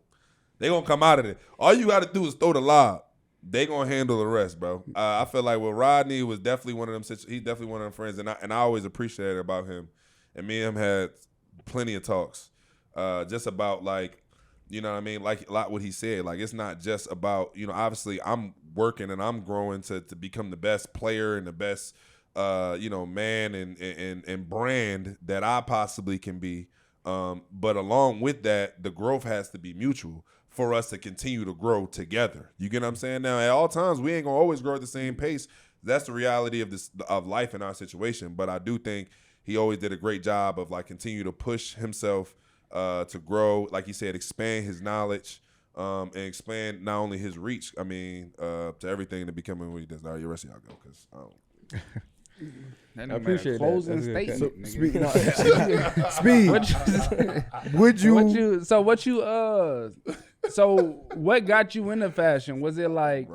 A: They gonna come out of it. All you gotta do is throw the lob. They gonna handle the rest, bro. I feel like with Rodney was definitely one of them. He's definitely one of them friends, and I always appreciate it about him. And me and him had plenty of talks, just about like, you know what I mean, like what he said. Like it's not just about, you know, obviously I'm working and I'm growing to become the best player and the best, you know, man and brand that I possibly can be. But along with that, the growth has to be mutual for us to continue to grow together. You get what I'm saying? Now, at all times, we ain't gonna always grow at the same pace. That's the reality of life in our situation. But I do think he always did a great job of like continue to push himself to grow, like he said, expand his knowledge, and expand not only his reach, I mean, to everything to becoming what he does. Now, the rest of y'all go, because
B: I
F: appreciate that.
B: closing
F: That's a good
B: statement. So what got you into fashion? Was it like,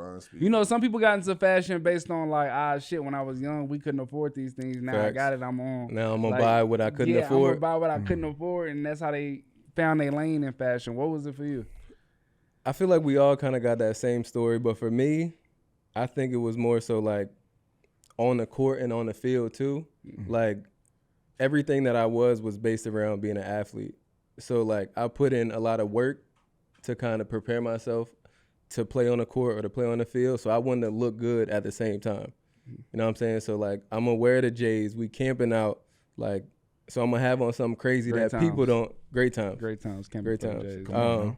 B: some people got into fashion based on like, shit, when I was young, we couldn't afford these things. Now I
F: Facts.
B: got it, I'm on.
F: Now I'm gonna
B: Like,
F: buy what I couldn't
B: I'm
F: afford.
B: gonna buy what I couldn't afford, and that's how they found their lane in fashion. What was it for you?
F: I feel like we all kind of got that same story, but for me, I think it was more so like on the court and on the field too. Like everything that I was based around being an athlete. So like I put in a lot of work to kind of prepare myself to play on the court or to play on the field. So I wanted to look good at the same time. You know what I'm saying? So like I'm gonna wear the J's, we camping out, like, so I'm gonna have on something crazy people don't. Great times.
B: Camping
F: Great
B: for the
F: times.
B: Jays.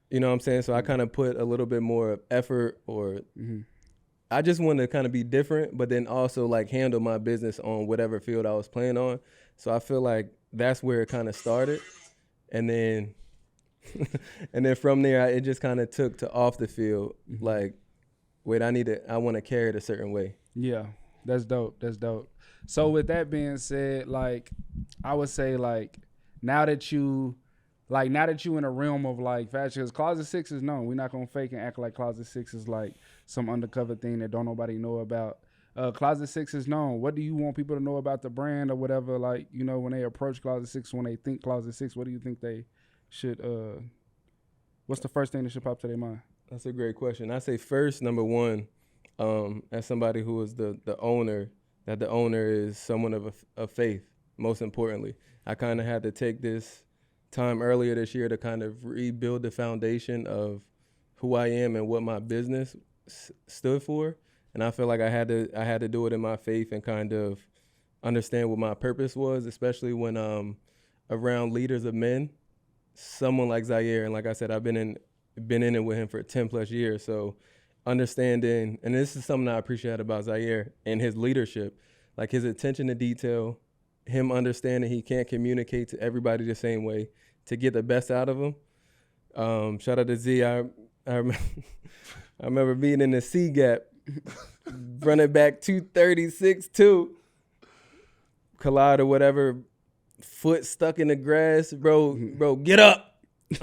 F: You know what I'm saying? So I kind of put a little bit more of effort, or I just wanted to kind of be different, but then also like handle my business on whatever field I was playing on. So I feel like that's where it kind of started. And then from there, it just kind of took to off the field. Like, wait, I want to carry it a certain way.
B: Yeah, that's dope. So with that being said, like, I would say like, now that you in a realm of like fashion, because Closet 6 is known. We're not gonna fake and act like Closet 6 is like some undercover thing that don't nobody know about. Closet 6 is known. What do you want people to know about the brand or whatever? Like, when they approach Closet 6, when they think Closet 6, what do you think they should? What's the first thing that should pop to their mind?
F: That's a great question. I say first, number one, as somebody who is the owner, that the owner is someone of faith. Most importantly, I kind of had to take this time earlier this year to kind of rebuild the foundation of who I am and what my business stood for. And I feel like I had to do it in my faith and kind of understand what my purpose was, especially when around leaders of men, someone like Zaire. And like I said, I've been in it with him for 10 plus years. So understanding, and this is something I appreciate about Zaire and his leadership, like his attention to detail, him understanding he can't communicate to everybody the same way to get the best out of him. Shout out to Z. I remember being in the C gap, running back 236-2, collide or whatever, foot stuck in the grass, bro, get up.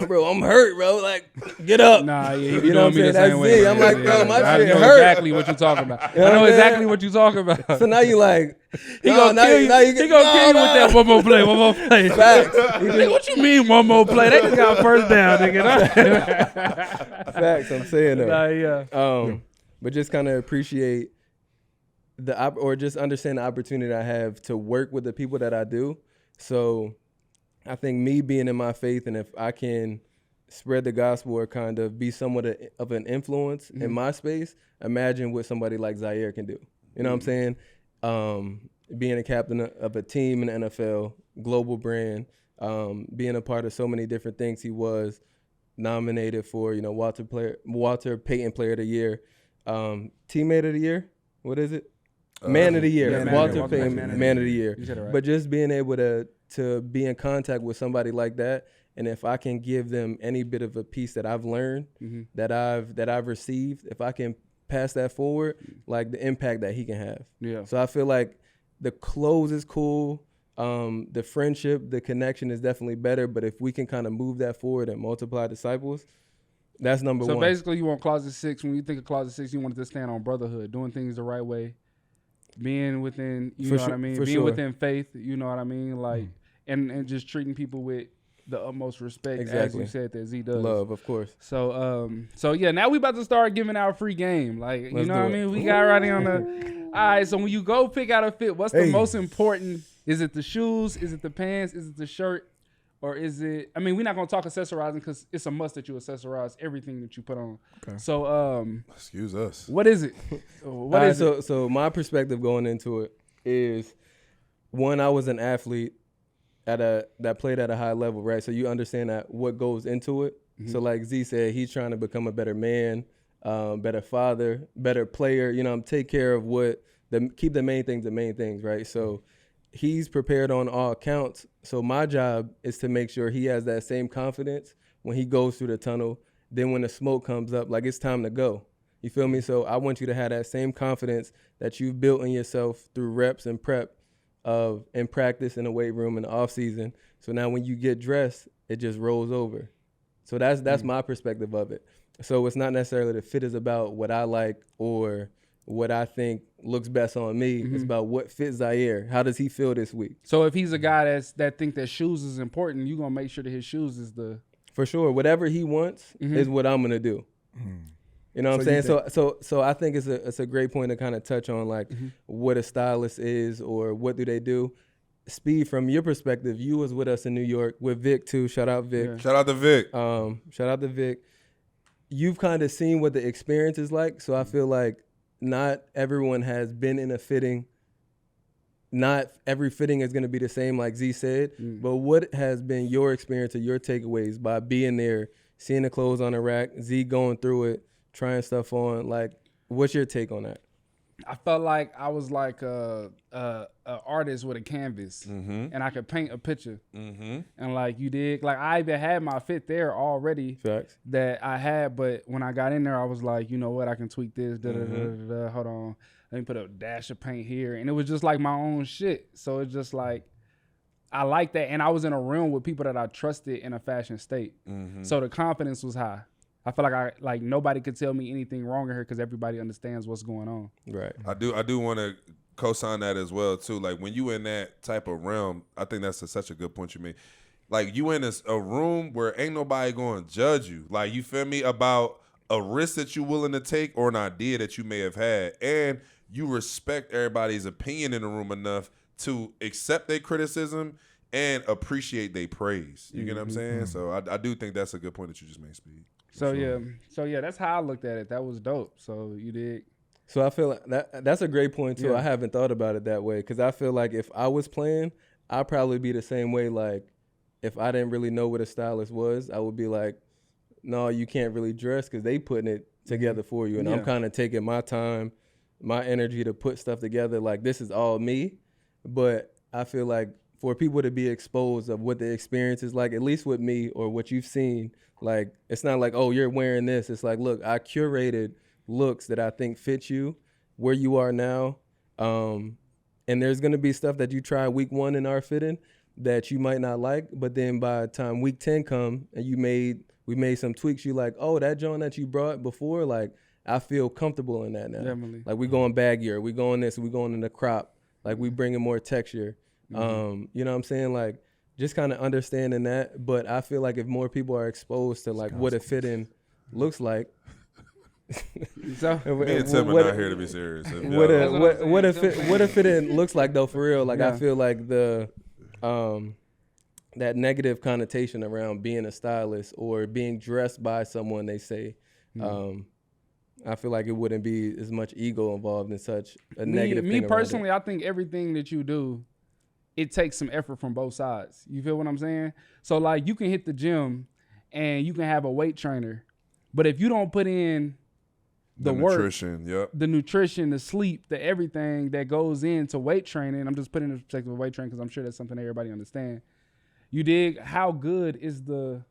F: Bro, I'm hurt, bro. Like, get up.
B: Nah, yeah,
F: you know what I'm saying? That's
B: way.
F: I'm like, bro, my
B: I
F: shit
B: know
F: hurt.
B: exactly what you're talking about. I know exactly what you're talking about.
F: So now you like,
B: he gonna kill you. He gonna kill you with that one more play.
F: Facts.
B: Nigga, what you mean one more play? They just got first down, nigga.
F: Facts. I'm saying that.
B: Nah, yeah.
F: But just kind of appreciate or just understand the opportunity I have to work with the people that I do. So I think me being in my faith, and if I can spread the gospel or kind of be somewhat of an influence in my space, imagine what somebody like Zaire can do. You know what I'm saying? Being a captain of a team in the NFL, global brand, being a part of so many different things. He was nominated for, Walter Payton Player of the Year, Teammate of the Year. What is it? Man of the Year. Walter Payton Man of the Year.
B: You said it right.
F: But just being able to be in contact with somebody like that, and if I can give them any bit of a piece that I've learned, that I've received, if I can pass that forward, like the impact that he can have.
B: Yeah.
F: So I feel like the clothes is cool, the friendship, the connection is definitely better. But if we can kind of move that forward and multiply disciples, that's number one.
B: So basically, you want Closet 6. When you think of Closet 6, you want it to stand on brotherhood, doing things the right way, being within, what I mean, being within faith, you know what I mean, like, and just treating people with the utmost respect, as you said that Z does.
F: Love, of course.
B: So yeah, now we about to start giving out free game, like, you know what I mean. We got right on the. All right, so when you go pick out a fit, what's the most important? Is it the shoes? Is it the pants? Is it the shirt? Or is it? I mean, we're not gonna talk accessorizing because it's a must that you accessorize everything that you put on. Okay. So,
A: excuse us.
B: What is it? What is it?
F: So my perspective going into it is, one, I was an athlete that played at a high level, right? So you understand that what goes into it. So like Z said, he's trying to become a better man, better father, better player. Take care of keep the main things, right? So he's prepared on all counts. So my job is to make sure he has that same confidence when he goes through the tunnel. Then when the smoke comes up, like it's time to go. You feel me? So I want you to have that same confidence that you've built in yourself through reps and prep and practice in the weight room in the off season. So now when you get dressed, it just rolls over. So that's my perspective of it. So it's not necessarily the fit is about what I like or what I think looks best on me. It's about what fits Zaire. How does he feel this week?
B: So if he's a guy that think that shoes is important, you gonna make sure that his shoes is the
F: For sure. Whatever he wants is what I'm gonna do. You know what I'm saying? So I think it's a great point to kind of touch on like what a stylist is or what do they do. Speed, from your perspective, you was with us in New York with Vic too. Shout out Vic.
A: Yeah. Shout out to Vic.
F: Shout out to Vic. You've kind of seen what the experience is like. So I feel like not everyone has been in a fitting. Not every fitting is going to be the same, like Z said. But what has been your experience or your takeaways by being there, seeing the clothes on the rack, Z going through it, trying stuff on? Like, what's your take on that?
B: I felt like I was like a artist with a canvas, and I could paint a picture. And like you did, like I even had my fit there already.
F: Facts.
B: That I had, but when I got in there, I was like, you know what, I can tweak this. Hold on, let me put a dash of paint here, and it was just like my own shit. So it's just like I like that, and I was in a room with people that I trusted in a fashion state. So the confidence was high. I feel like nobody could tell me anything wrong in here because everybody understands what's going on.
F: Right.
A: I do want to co-sign that as well too. Like when you in that type of realm, I think that's such a good point you made. Like you in a room where ain't nobody going to judge you. Like you feel me about a risk that you willing to take or an idea that you may have had, and you respect everybody's opinion in the room enough to accept their criticism and appreciate their praise. You get what I'm saying? So I do think that's a good point that you just made, Speed.
B: So yeah, that's how I looked at it. That was dope. So you did.
F: So I feel like that's a great point too. Yeah. I haven't thought about it that way because I feel like if I was playing, I'd probably be the same way. Like if I didn't really know what a stylist was, I would be like, no, you can't really dress because they putting it together for you. And I'm kind of taking my time, my energy to put stuff together. Like this is all me. But I feel like for people to be exposed of what the experience is like, at least with me or what you've seen, like it's not like, oh, you're wearing this. It's like, look, I curated looks that I think fit you where you are now. And there's going to be stuff that you try week 1 in our fitting that you might not like. But then by the time week 10 come and we made some tweaks, you like, oh, that joint that you brought before, like I feel comfortable in that now.
B: Definitely.
F: Like we going baggier, we going this, we going in the crop, like we bringing more texture. You know what I'm saying? Like just kind of understanding that. But I feel like if more people are exposed to like what a fit-in looks like.
B: So
A: me and Tim are not here to be serious.
F: What a fit-in looks like though, for real. Like I feel like the that negative connotation around being a stylist or being dressed by someone, they say, I feel like it wouldn't be as much ego involved in such a negative thing.
B: Me personally, I think everything that you do, it takes some effort from both sides. You feel what I'm saying? So like you can hit the gym and you can have a weight trainer, but if you don't put in the work, the nutrition, the sleep, the everything that goes into weight training, I'm just putting in the perspective of weight training because I'm sure that's something that everybody understands. You dig? How good is the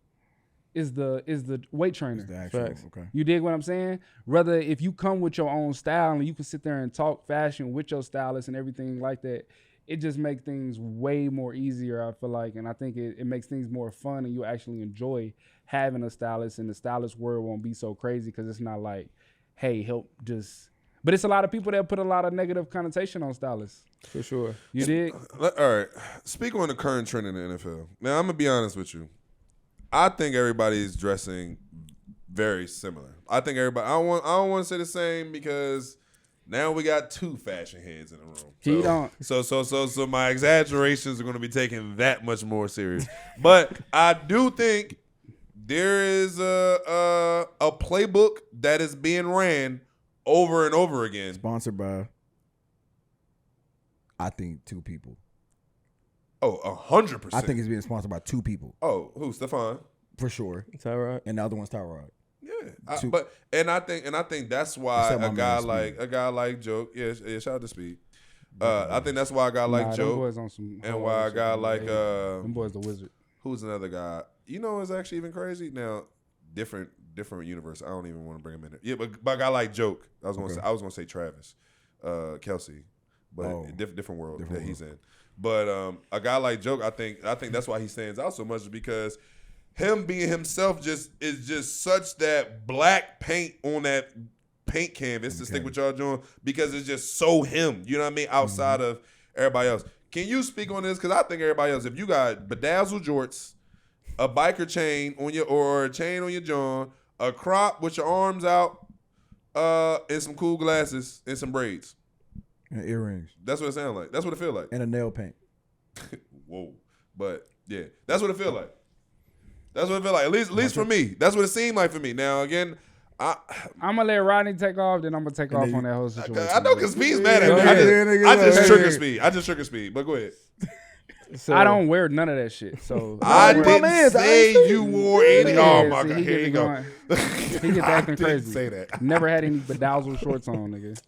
B: weight trainer?
C: The actual, okay.
B: You dig what I'm saying? Rather, if you come with your own style and you can sit there and talk fashion with your stylist and everything like that, it just makes things way more easier, I feel like. And I think it makes things more fun and you actually enjoy having a stylist, and the stylist world won't be so crazy because it's not like, hey, help just... But it's a lot of people that put a lot of negative connotation on stylists.
F: For sure.
B: You dig?
A: All right. Speak on the current trend in the NFL. Now, I'm going to be honest with you. I think everybody's dressing very similar. I think everybody... I don't want to say the same because... Now we got 2 fashion heads in the room. So my exaggerations are going to be taken that much more serious. But I do think there is a playbook that is being ran over and over again.
C: Sponsored by, I think, 2 people.
A: Oh, 100%.
C: I think it's being sponsored by 2 people.
A: Oh, who? Stefan?
C: For sure.
F: Tyrod.
C: And the other one's Tyrod.
A: Yeah, I think that's why a guy like Joe, shout out to Speed. I think that's why I got like
B: them
A: Joke,
B: boys on some
A: and
B: hard
A: why I
B: shit,
A: got
B: man.
A: like
B: Them boys the wizard.
A: who's another guy? You know, it's actually even crazy now. Different universe. I don't even want to bring him in there. Yeah, but I got like Joke. I was gonna say Travis, Kelsey, but different world that he's in. But a guy like Joke, I think that's why he stands out so much, because him being himself is just such that black paint on that paint canvas to stick with y'all doing, because it's just so him. You know what I mean? Outside of everybody else. Can you speak on this? Because I think everybody else, if you got bedazzled jorts, a biker chain on your, or a chain on your jaw, a crop with your arms out, and some cool glasses and some braids.
C: And earrings.
A: That's what it sounds like. That's what it feel like.
C: And a nail paint.
A: Whoa. But yeah, that's what it feel like. That's what it feel like. At least for me. That's what it seemed like for me. Now again, I'm
B: gonna let Rodney take off, then I'm gonna take off on that whole situation.
A: I know because Speed's mad at me. I just trigger Speed. But go ahead.
F: So,
B: I don't wear none of that shit. So
A: I didn't say you wore any. Oh my god, here you go.
B: He gets acting crazy.
A: Say that.
B: Never had any bedazzled shorts on, nigga.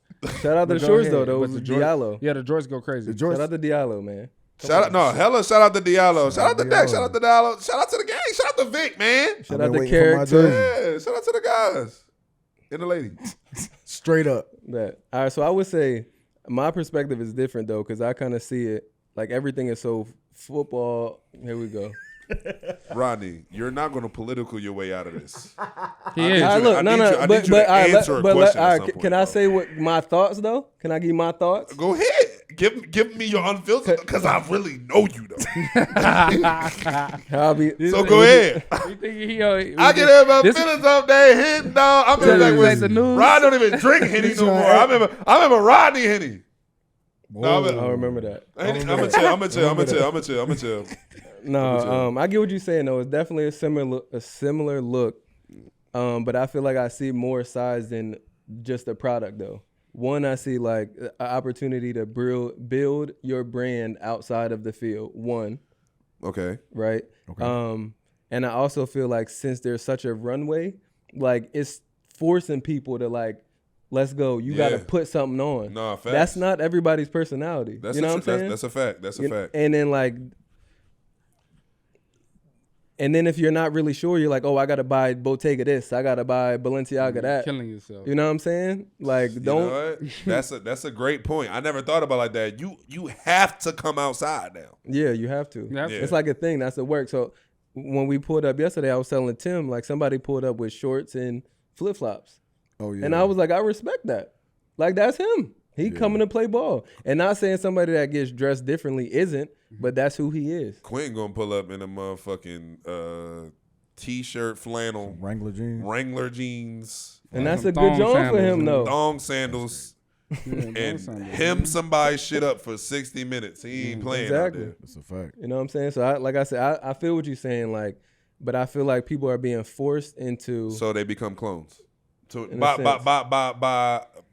F: shout out the
B: Go
F: shorts
B: ahead.
F: though.
B: But
F: Those
B: the jorts-
F: Diallo.
B: Yeah, the jorts go crazy.
F: Shout out to Diallo, man.
A: Shout out to Diallo. Shout out to Dex. Shout out to Diallo. Shout out to the gang. Shout out to Vic, man.
F: Shout out to Character.
A: Yeah, shout out to the guys and the lady.
C: Straight up.
F: That. All right, so I would say my perspective is different though, because I kind of see it like everything is so football. Here we go.
A: Rodney, you're not going to political your way out of this.
B: He is.
F: I look, no,
A: I need you to answer a question at some point,
F: can I
A: bro.
F: say what my thoughts though? Can I give you my thoughts?
A: Go ahead. Give me your unfiltered, because I really know you though.
F: I'll be,
A: So go ahead.
B: You think
A: I get in my feelings up there hitting, dog. I'm in back with
B: the news.
A: Rod don't even drink Henny no more. I remember Rodney Henny. No,
F: I remember that.
A: I'm gonna chill.
F: No, I get what you're saying though. It's definitely a similar look, but I feel like I see more sides than just a product though. One, I see like an opportunity to build your brand outside of the field. One,
A: Okay.
F: right?
C: Okay.
F: And I also feel like since there's such a runway, like it's forcing people to like, let's go. You got to put something on.
A: No, facts.
F: That's not everybody's personality.
A: That's
F: you know what I'm saying?
A: That's a fact. That's a fact.
F: And then like, and then if you're not really sure, you're like, oh, I got to buy Bottega this. I got to buy Balenciaga that.
B: killing yourself.
F: You know what I'm saying? Like, don't.
A: You know what? That's a great point. I never thought about it like that. You have to come outside now.
F: Yeah, you have to.
B: Yeah.
F: It's like a thing. That's the work. So when we pulled up yesterday, I was telling Tim, like somebody pulled up with shorts and flip-flops.
C: Oh, yeah.
F: And I was like, I respect that. Like, that's him. He coming to play ball. And not saying somebody that gets dressed differently isn't, but that's who he is.
A: Quentin gonna pull up in a motherfucking t-shirt, flannel,
C: Wrangler
A: jeans,
F: And that's
B: Some
F: a good
B: thong
F: job for
B: sandals,
F: him,
B: man.
F: though.
A: thong sandals, and him somebody shit up for 60 minutes. He ain't playing
F: Exactly.
A: out there.
C: That's a fact.
F: You know what I'm saying? So, like I said, I feel what you're saying, like, but I feel like people are being forced into.
A: So they become clones. So
F: In a sense.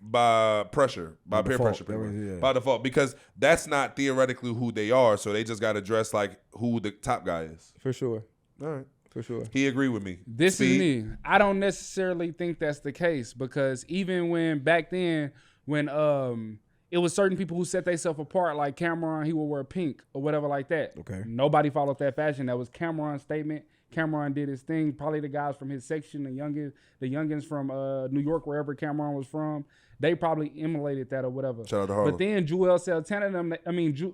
A: by pressure, by peer
C: default.
A: pressure, pretty much.
C: Yeah.
A: By default, because that's not theoretically who they are. So they just got to dress like who the top guy is.
F: For sure.
A: All right,
F: For sure.
A: he agreed with me.
B: This
A: Speed.
B: is me. I don't necessarily think that's the case, because even when back then, when it was certain people who set themselves apart, like Cameron, he would wear pink or whatever like that.
C: Okay.
B: Nobody followed that fashion. That was Cameron's statement. Cameron did his thing. Probably the guys from his section, the youngins from New York, wherever Cameron was from, they probably emulated that or whatever.
A: Shout out to Harlem.
B: But then Joel Santana,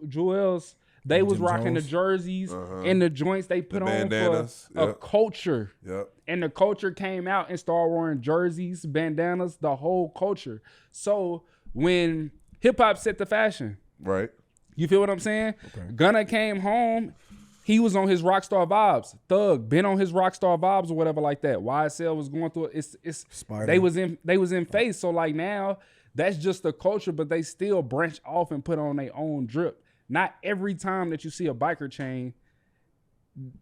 B: Joel's, they was rocking the jerseys and the joints they put
A: The
B: on
A: bandanas,
B: for a
A: yep.
B: culture.
A: Yep.
B: And the culture came out and started wearing jerseys, bandanas, the whole culture. So when hip hop set the fashion,
A: Right.
B: you feel what I'm saying? Okay. Gunna came home, he was on his rockstar vibes. Thug been on his rockstar vibes or whatever like that. YSL was going through it. It's
C: Spider.
B: they was in phase. So like now that's just the culture, but they still branch off and put on their own drip. Not every time that you see a biker chain,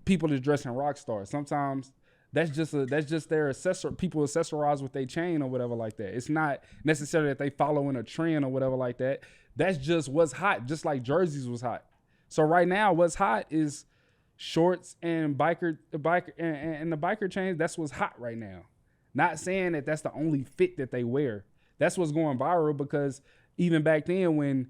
B: people is dressing rock stars. Sometimes that's just their accessor. People accessorize with their chain or whatever like that. It's not necessarily that they following a trend or whatever like that. That's just what's hot. Just like jerseys was hot. So right now, what's hot is shorts and biker and the biker chains. That's what's hot right now. Not saying that that's the only fit that they wear. That's what's going viral, because even back then when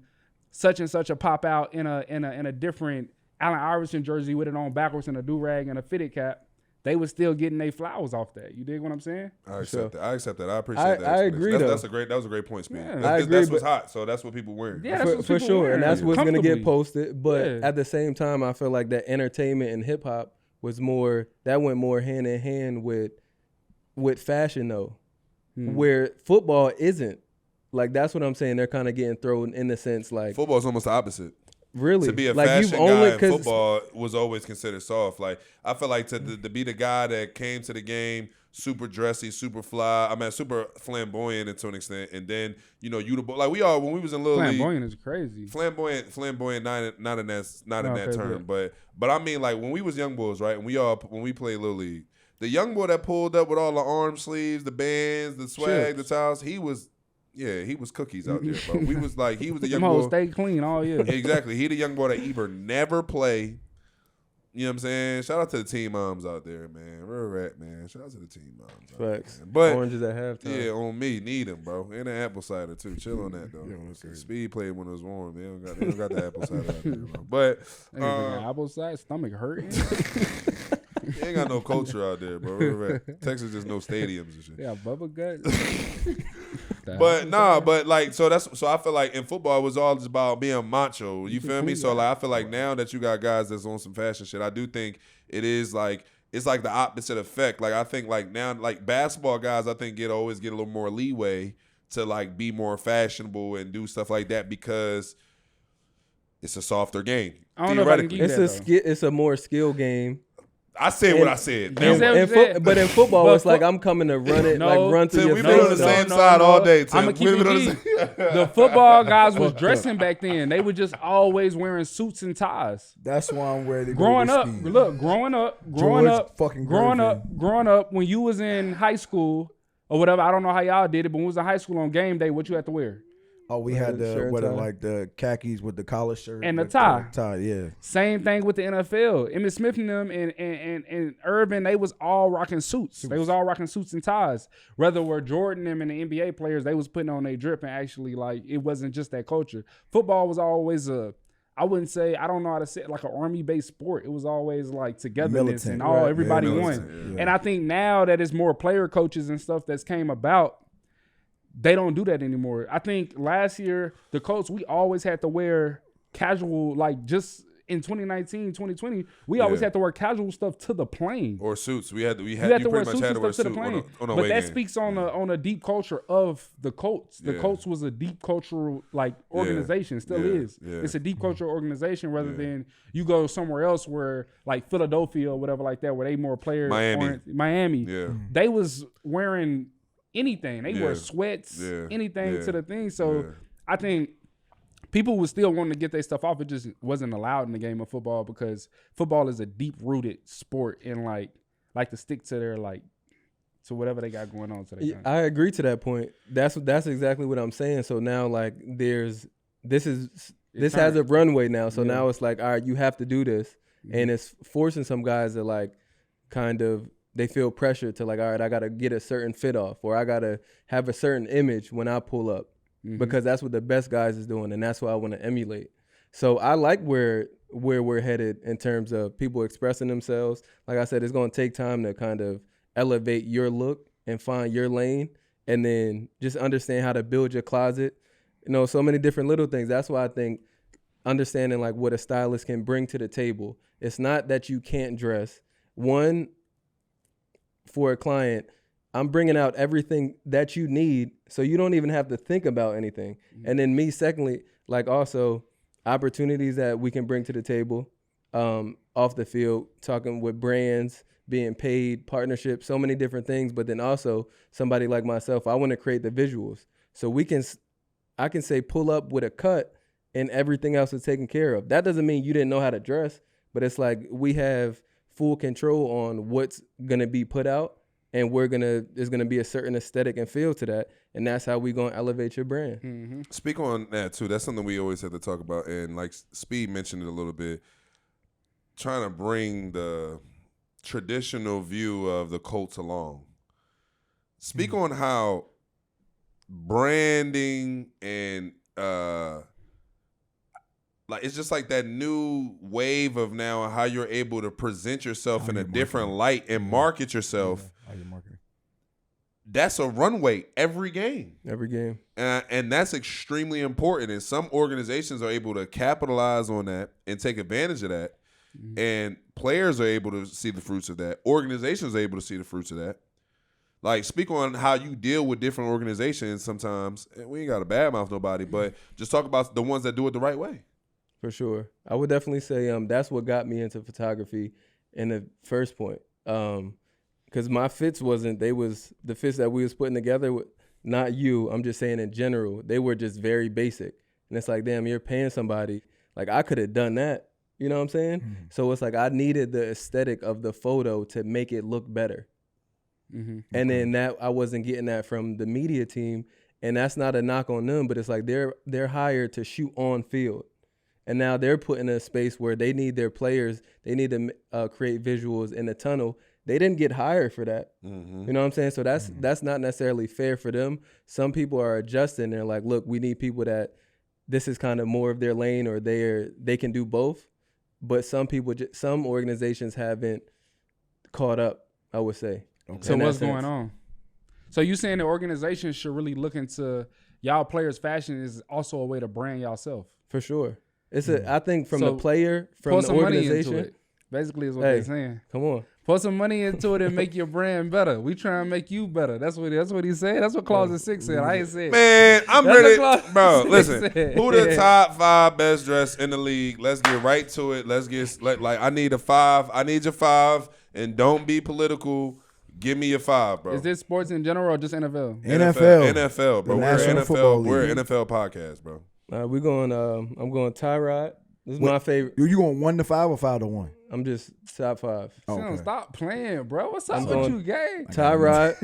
B: such and such a pop out in a different Allen Iverson jersey with it on backwards and a do-rag and a fitted cap, they was still getting their flowers off that. You dig what I'm saying?
A: I accept that. I accept that. I appreciate that.
F: I agree,
A: that
F: though.
A: That was a great point, Speed.
B: Yeah.
A: That's,
F: agree,
A: that's what's hot. So that's what people wearing.
B: Yeah, that's what
F: for
B: people
F: sure,
B: wearing.
F: and that's what's gonna get
B: Comfortably.
F: posted. But
B: Yeah.
F: at the same time, I feel like that entertainment and hip hop was more that went more hand in hand with fashion though, where football isn't. Like that's what I'm saying. They're kind of getting thrown in the sense like
A: Football is almost the opposite.
F: really
A: To be a
F: like
A: fashion guy in
F: 'cause-
A: football was always considered soft. Like I feel like to be the guy that came to the game super dressy, super fly. I mean, super flamboyant to an extent. And then you the like we all when we was in little league.
B: Flamboyant is crazy.
A: Flamboyant, not in that
B: Okay,
A: term, but I mean like when we was young boys, right? And when we played little league, the young boy that pulled up with all the arm sleeves, the bands, the swag, the towels, he was cookies out there, bro. We was like he was the young
B: Them hoes
A: boy.
B: stay clean all year.
A: Exactly, he the young boy that either never play. You know what I'm saying? Shout out to the team moms out there, man. Where we're at, man. Shout out to the team moms. out there,
F: Facts.
A: man. But
F: Oranges at halftime.
A: yeah, on me, need them, bro. And an apple cider too. Chill on that though. Speed played when it was warm. They don't got the apple cider out there, bro. But
B: Apple side, stomach hurting.
A: you ain't got no culture out there, bro. Where we're at. Texas just no stadiums and shit.
B: Yeah, Bubba gut.
A: But so I feel like in football it was all just about being macho. You feel me? So like I feel like now that you got guys that's on some fashion shit, I do think it is like it's like the opposite effect. Like I think like now like basketball guys I think always get a little more leeway to like be more fashionable and do stuff like that because it's a softer game.
B: I don't know if I can give you
F: It's
B: that,
F: it's a more skill game.
A: I said what I said.
B: You said what you said.
F: But in football,
B: But
F: it's like I'm coming to run it, like run to
A: Tim,
F: your
A: we've been on the
F: face.
A: same side all day, Tim.
B: I'm gonna keep
A: We've been on
B: it
A: the
B: G. The football guys was dressing back then. They were just always wearing suits and ties.
C: That's why I'm ready to
B: Growing
C: go
B: up,
C: with Speed.
B: look, growing up,
C: fucking
B: growing
C: Griffin.
B: up, when you was in high school or whatever, I don't know how y'all did it, but when we was in high school on game day, what you had to wear?
C: Oh, we had
F: shirt and tie.
C: like the khakis with the collar shirt
B: And the
C: with
B: tie.
C: Yeah.
B: Same thing with the NFL. Emmitt Smith and them and Urban, they was all rocking suits. They was all rocking suits and ties. Whether were Jordan them and the NBA players, they was putting on their drip and actually like it wasn't just that culture. Football was always I wouldn't say, I don't know how to say it, like an army-based sport. It was always like togetherness
C: Militant,
B: and all
C: right.
B: everybody
A: Yeah,
B: won.
A: militant, yeah.
B: And I think now that it's more player coaches and stuff that's came about, they don't do that anymore. I think last year, the Colts, we always had to wear casual, like just in 2019, 2020, we always had to wear casual stuff to the plane.
A: or suits. You
B: You had to wear
A: pretty much
B: suits
A: had
B: and
A: to wear
B: stuff to
A: suit
B: the plane.
A: on a
B: But
A: away
B: that
A: game.
B: speaks on a deep culture of the Colts. The
A: Yeah.
B: Colts was a deep cultural organization, still
A: Yeah.
B: is.
A: Yeah.
B: It's a deep cultural organization rather than you go somewhere else where like Philadelphia or whatever like that, where they more player Miami.
A: Yeah.
B: They was wearing anything. They wear sweats,
A: Yeah.
B: anything
A: Yeah.
B: to the thing. So
A: Yeah.
B: I think people was still wanting to get their stuff off. It just wasn't allowed in the game of football because football is a deep rooted sport and like to stick to their to whatever they got going on to their game.
F: I agree to that point. That's exactly what I'm saying. So now like this has a runway now. So now it's like, all right, you have to do this. And it's forcing some guys to like kind of they feel pressure to like, all right, I got to get a certain fit off or I got to have a certain image when I pull up because that's what the best guys is doing. And that's what I want to emulate. So I like where we're headed in terms of people expressing themselves. Like I said, it's going to take time to kind of elevate your look and find your lane and then just understand how to build your closet. So many different little things. That's why I think understanding like what a stylist can bring to the table. It's not that you can't dress. One, for a client, I'm bringing out everything that you need so you don't even have to think about anything. And then me, secondly, like also opportunities that we can bring to the table off the field, talking with brands, being paid, partnerships, so many different things. But then also somebody like myself, I want to create the visuals. So I can say pull up with a cut and everything else is taken care of. That doesn't mean you didn't know how to dress, but it's like we have full control on what's going to be put out and there's going to be a certain aesthetic and feel to that. And that's how we going to elevate your brand.
A: Speak on that too. That's something we always have to talk about. And like Speed mentioned it a little bit, trying to bring the traditional view of the Colts along. Speak on how branding and like it's just like that new wave of now how you're able to present yourself in a different light and market yourself.
C: How you marketing?
A: That's a runway every game.
F: Every game.
A: And that's extremely important. And some organizations are able to capitalize on that and take advantage of that. Mm-hmm. And players are able to see the fruits of that. Organizations are able to see the fruits of that. Like, speak on how you deal with different organizations sometimes. And we ain't got to badmouth nobody, but just talk about the ones that do it the right way.
F: For sure. I would definitely say that's what got me into photography in the first point. Because my fits the fits that we was putting together, not you, I'm just saying in general, they were just very basic. And it's like, damn, you're paying somebody. Like, I could have done that. You know what I'm saying? Mm-hmm. So it's like I needed the aesthetic of the photo to make it look better. Mm-hmm. And then that I wasn't getting that from the media team. And that's not a knock on them, but it's like they're hired to shoot on field. And now they're put in a space where they need their players, they need to create visuals in the tunnel. They didn't get hired for that. Mm-hmm. You know what I'm saying? So that's not necessarily fair for them. Some people are adjusting. They're like, look, we need people that this is kind of more of their lane, or they can do both. But some organizations haven't caught up, I would say.
B: Okay. So what's going on? So you saying the organization should really look into y'all players' fashion is also a way to brand yourself?
F: For sure. It's I think from the player, from the organization.
B: Money into it. Basically is what they're saying.
F: Come on.
B: Put some money into it and make your brand better. We try and make you better. That's what he said. That's what Clause 6 said. I ain't said.
A: Man, I'm ready. Bro, listen. Who the top 5 best dressed in the league? Let's get right to it. I need a 5. I need your 5. And don't be political. Give me your 5, bro.
B: Is this sports in general or just NFL?
A: NFL, bro. We're an NFL podcast, bro.
F: We're going. I'm going Tyrod. This is my favorite.
C: You going 1 to 5 or 5 to 1?
F: I'm just top 5.
B: Okay. Stop playing, bro. What's up with you, gay?
F: Tyrod.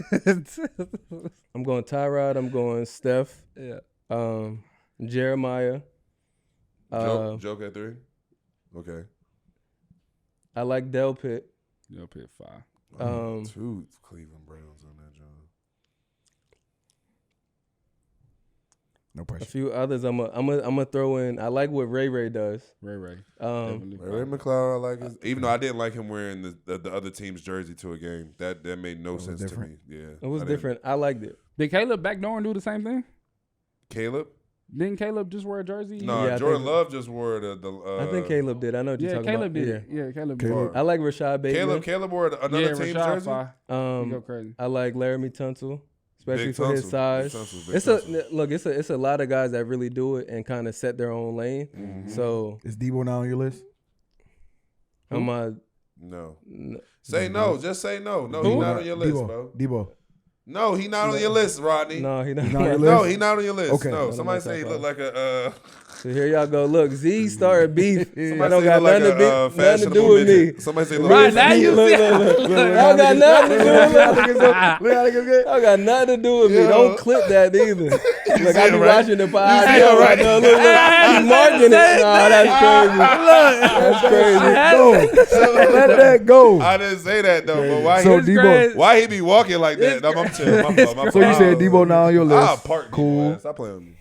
F: I'm going Tyrod. I'm going Steph.
B: Yeah.
F: Jeremiah.
A: Joke at 3. Okay.
F: I like Del Pitt.
B: Del Pitt 5.
A: 2 Cleveland Browns on that job.
C: No pressure.
F: A few others I'm a throw in. I like what Ray
B: Ray.
F: does.
A: Ray McLeod, I like his. Even though I didn't like him wearing the other team's jersey to a game. That made no sense
C: different.
A: to me. Yeah.
F: It was different. I liked it.
B: Did Caleb backdoor and do the same thing?
A: Caleb?
B: Didn't Caleb just wear a jersey?
A: No,
F: yeah,
A: Jordan Love just wore the
F: I think Caleb did. I know what you're talking
B: Caleb
F: about.
B: Did. Yeah, Caleb did.
F: I like Rashad Bateman.
A: Caleb wore another team's jersey?
B: Go crazy.
F: I like Laramie Tunsil, especially
A: Big
F: for his size. It's a lot of guys that really do it and kind of set their own lane. Mm-hmm. So
C: is Debo now on your list?
A: No. Say no. Just say no. No, he's not on your list, bro.
C: Debo.
A: No, he not on your list, Rodney.
F: No, he not
C: on your list.
A: No, he not on your list.
C: Okay.
A: No, somebody say he look like a.
F: So here y'all go. Look, Z started beef.
A: Somebody
F: don't got nothing to do with me.
A: Somebody say
B: right now you
F: look. I got nothing to do with me. I got nothing to do with me. Don't clip that either. Look, I be watching the pod right now. Look, he's marking it. Nah, that's crazy. That's crazy.
C: Let that go.
A: I didn't say that though. But why he be walking like that? I'm chill.
C: So you said Debo now on your list?
A: Cool. Stop playing with me.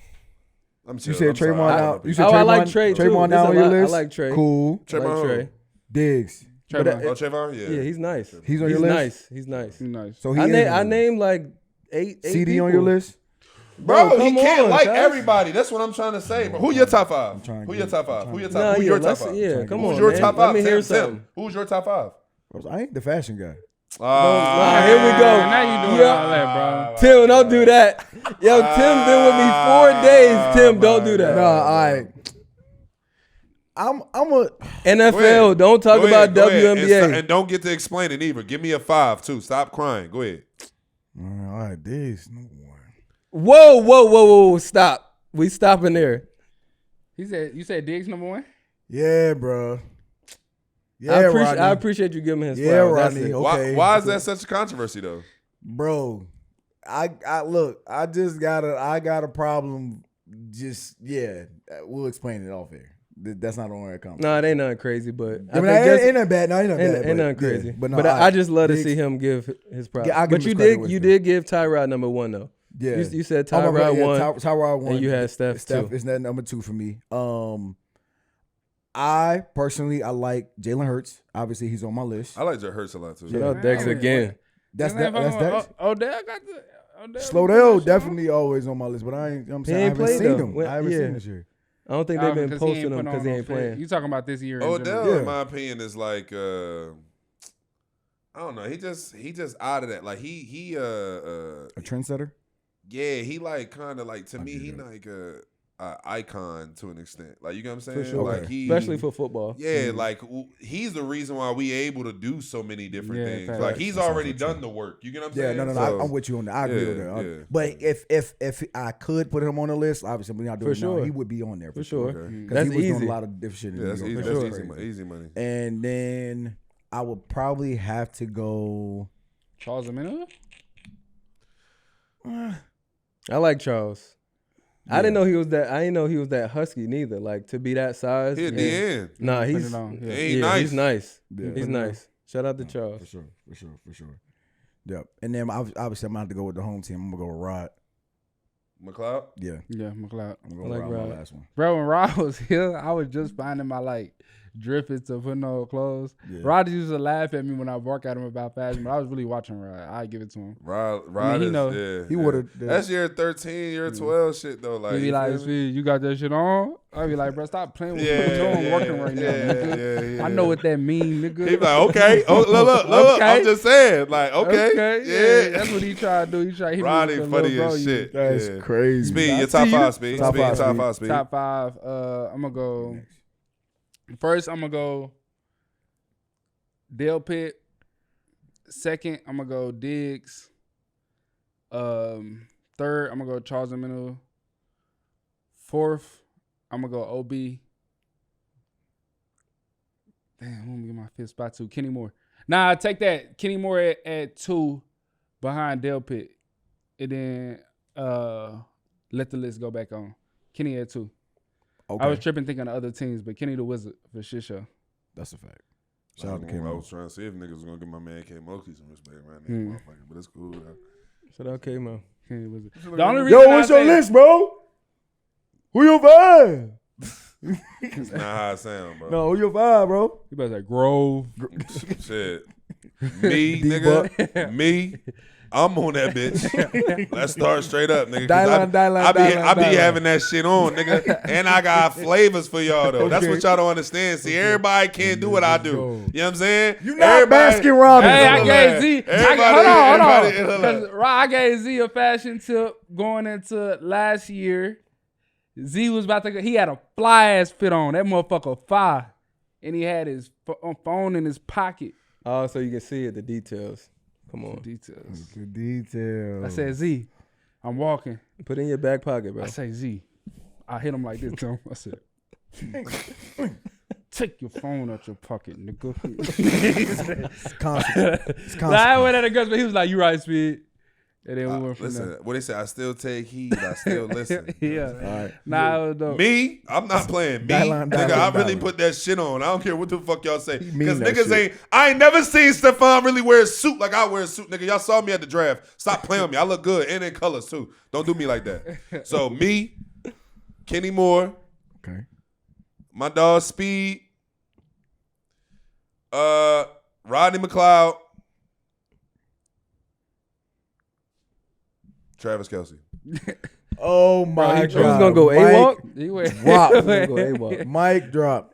A: I'm chill.
C: You said Trayvon out. You said
F: I like Trey too.
C: Trayvon now on your list?
F: I like Trey.
C: Cool.
A: Trayvon.
C: Diggs.
A: Trayvon?
F: Yeah, he's nice.
C: He's on your list?
F: He's nice.
C: So
F: I named like eight
C: CD
F: people.
C: on your list?
A: Bro, he can't like everybody. That's what I'm trying to say. Bro. Who your top 5? Who your top 5? Who your top 5?
F: Yeah, come on.
A: Who's your top 5?
F: Let me hear something.
A: Who's your top 5?
C: I ain't the fashion guy.
F: Here we go.
B: Now you doing all that, bro.
F: Tim, don't do that. Yo, Tim been with me 4 days. Tim, don't do that.
C: No, I'm a
F: NFL. Don't talk about WNBA.
A: And don't get to explain it either. Give me a 5 too. Stop crying. Go ahead.
C: All right, Diggs.
F: Whoa. Stop. We stopping there.
B: You said Diggs number 1?
C: Yeah, bro. Yeah,
F: I appreciate you giving him his flowers.
C: Rodney. Okay.
A: Why is that such a controversy though?
C: Bro, I look, I got a problem. We'll explain it off here. That's not on air comment.
F: No, it ain't nothing crazy, but
C: I mean, ain't nothing bad. No, ain't nothing bad.
F: Ain't nothing crazy.
C: Yeah, but
F: I just love to see him give his props.
C: Yeah,
F: but you did give Tyrod number 1 though.
C: Yeah,
F: you said Tyrod 1.
C: Tyrod 1.
F: And you had Steph 2.
C: Is that number 2 for me? I personally, I like Jalen Hurts. Obviously, he's on my list.
A: I like Jalen Hurts a lot too.
F: Shout out Dex again.
C: That's Dex.
B: Odell got the.
C: Slowdell definitely always on my list, but I ain't. I'm saying I haven't seen him. I haven't seen this year.
F: I don't think they've been posting him because he ain't playing.
B: You talking about this year?
A: Odell, in my opinion, is like I don't know. He just out of that. Like he
C: a trendsetter.
A: Yeah, he like kind of like to me. He like a icon to an extent. Like you know what I'm saying?
F: For sure.
A: Like
F: Especially for football.
A: Yeah, like he's the reason why we able to do so many different things.
B: Fact.
A: Like he's already done the work. You get what I'm saying?
C: Yeah, no.
A: So,
C: I'm with you on that. I agree with that.
A: Yeah.
C: But if I could put him on the list, obviously we're not doing it now. He would be on there for sure.
F: Okay.
C: Because he was doing a lot of different shit.
A: Yeah, that's easy. That's easy money.
C: And then I would probably have to go
B: Charles Amino.
F: I like Charles. Yeah. I didn't know he was that. I didn't know he was that husky neither. Like to be that size.
A: He at the end.
F: Nah, he's
A: nice.
F: He's nice.
C: Yeah.
F: He's nice. Shout out to Charles.
C: For sure. Yep. And then obviously I'm gonna have to go with the home team. I'm gonna go with Rod.
A: McLeod.
C: Yeah,
B: McLeod.
C: I'm gonna go with Rod. My last one.
B: Bro, when Rod was here, I was just finding my drifted to put no clothes.
C: Yeah.
B: Rod used to laugh at me when I bark at him about fashion, but I was really watching Rod. I give it to him.
A: Rod
B: he
A: is,
B: know.
A: yeah.
C: He would have.
A: That's year 13, year 12 shit though. Like
B: he be like, "See, you got that shit on?" I be like, "Bro, stop playing with me. I'm working right now. Nigga.
A: Yeah.
B: I know what that mean, nigga."
A: He be like, "Okay, oh look.
B: Okay.
A: I'm just saying, like, okay, yeah."
B: That's what he tried to do. He tried.
A: Rodney funny as shit.
C: That's crazy.
A: Speed, your top five, Speed.
C: Top five,
A: Speed.
B: Top five. I'm gonna go. First, I'm gonna go Dale Pitt. Second, I'm gonna go Diggs. Third, I'm gonna go Charles Amino. Fourth, I'm gonna go OB. Damn, I'm gonna get my fifth spot to Kenny Moore. Nah, take that. Kenny Moore at 2 behind Dale Pitt. And then let the list go back on. Kenny at 2. Okay. I was tripping thinking of other teams, but Kenny the Wizard for shit show.
C: That's a fact. Shout out to K.
A: I was trying to see if niggas was gonna give my man K. Mosley some respect around there, motherfucker. But it's cool though.
F: Shout out K. Mo.
B: The only reason
C: what's your list, bro? Who your vibe?
A: That's not how it sound, bro.
C: No, who your vibe, bro?
B: You better say Grove.
A: Shit. Me, nigga. Me. I'm on that bitch. Let's start straight up, nigga. I be having that shit on, nigga. And I got flavors for y'all, though. Okay. That's what y'all don't understand. See, everybody can't do what I do. You know what I'm saying?
C: You not Baskin Robbins.
B: Hey, I gave Z. Hold on. I gave Z a fashion tip going into last year. Z was about to go. He had a fly-ass fit on. That motherfucker fire. And he had his phone in his pocket.
F: Oh, so you can see it, the details. Come on.
C: The details.
B: I said, Z, I'm walking.
F: Put it in your back pocket, bro.
B: I say, Z. I hit him like this, Tom. I said, take your phone out your pocket, nigga.
C: It's constant.
B: I went at a gun, but he was like, you right, Speed. And then we went from
A: listen,
B: there.
A: What they say, I still take heed, I still listen.
B: Yeah.
C: All right.
B: Nah, it was dope.
A: Me, I'm not playing. Me, nigga, I really put that shit on. I don't care what the fuck y'all say. Because niggas I ain't never seen Stephon really wear a suit like I wear a suit, nigga. Y'all saw me at the draft. Stop playing with me. I look good and in colors too. Don't do me like that. So me, Kenny Moore,
C: okay,
A: my dog Speed, Rodney McLeod, Travis Kelce.
C: Oh my God.
F: Who's gonna go AWOC?
B: He went
C: drop.
F: Go AWOC.
C: Mic drop.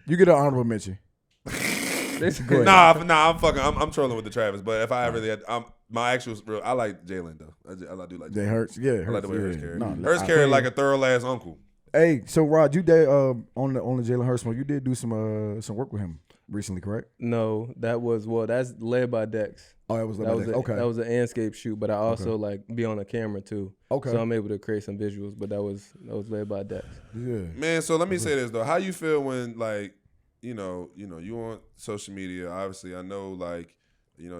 C: You get an honorable mention.
A: Nah, I'm trolling with the Travis, but if I really had, my actual real, I like Jalen though. I do like Jalen.
C: Hurts, yeah.
A: I like the way Hurts carry.
C: No,
A: Hurts carry like a thorough ass uncle.
C: Hey, so Rod, you did on the Jalen Hurts one. You did do some work with him recently, correct?
F: No, that's led by Dex.
C: Oh, that was led by Dex. Okay,
F: that was an Anscape shoot, but I also like be on a camera too.
C: Okay,
F: so I'm able to create some visuals, but that was led by Dex.
C: Yeah,
A: man. So let me say this though: how you feel when like you on social media? Obviously, I know like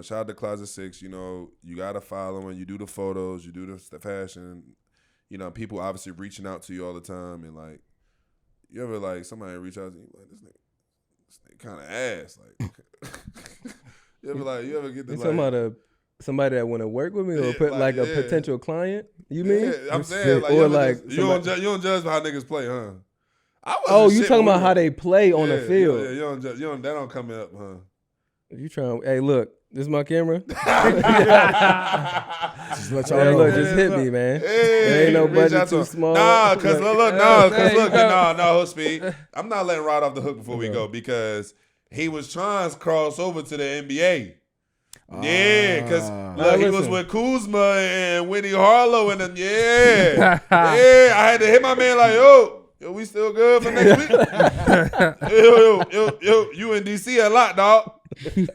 A: shout out to Closet 6. You got a following. You do the photos. You do the fashion. People obviously reaching out to you all the time, and like, you ever like somebody reach out to you like this nigga kind of ass, like. You ever get this?
F: You talking about somebody that want to work with me, or a potential client? You mean?
A: Yeah, I'm saying like,
F: or
A: you don't judge how niggas play, huh?
F: Oh, you talking about how they play on the field?
A: Yeah, you don't. That don't come up, huh?
F: You trying? Hey, look, this is my camera.
C: Just let y'all know.
F: Look, just hit me, man.
A: Hey,
F: there ain't no budget too small.
A: Nah, cause look, no, Speed. I'm not letting Rod off the hook before we go because he was trying to cross over to the NBA. Yeah, because he was with Kuzma and Winnie Harlow and them. Yeah, yeah. I had to hit my man like, yo, we still good for next week? yo, you in DC a lot, dog. You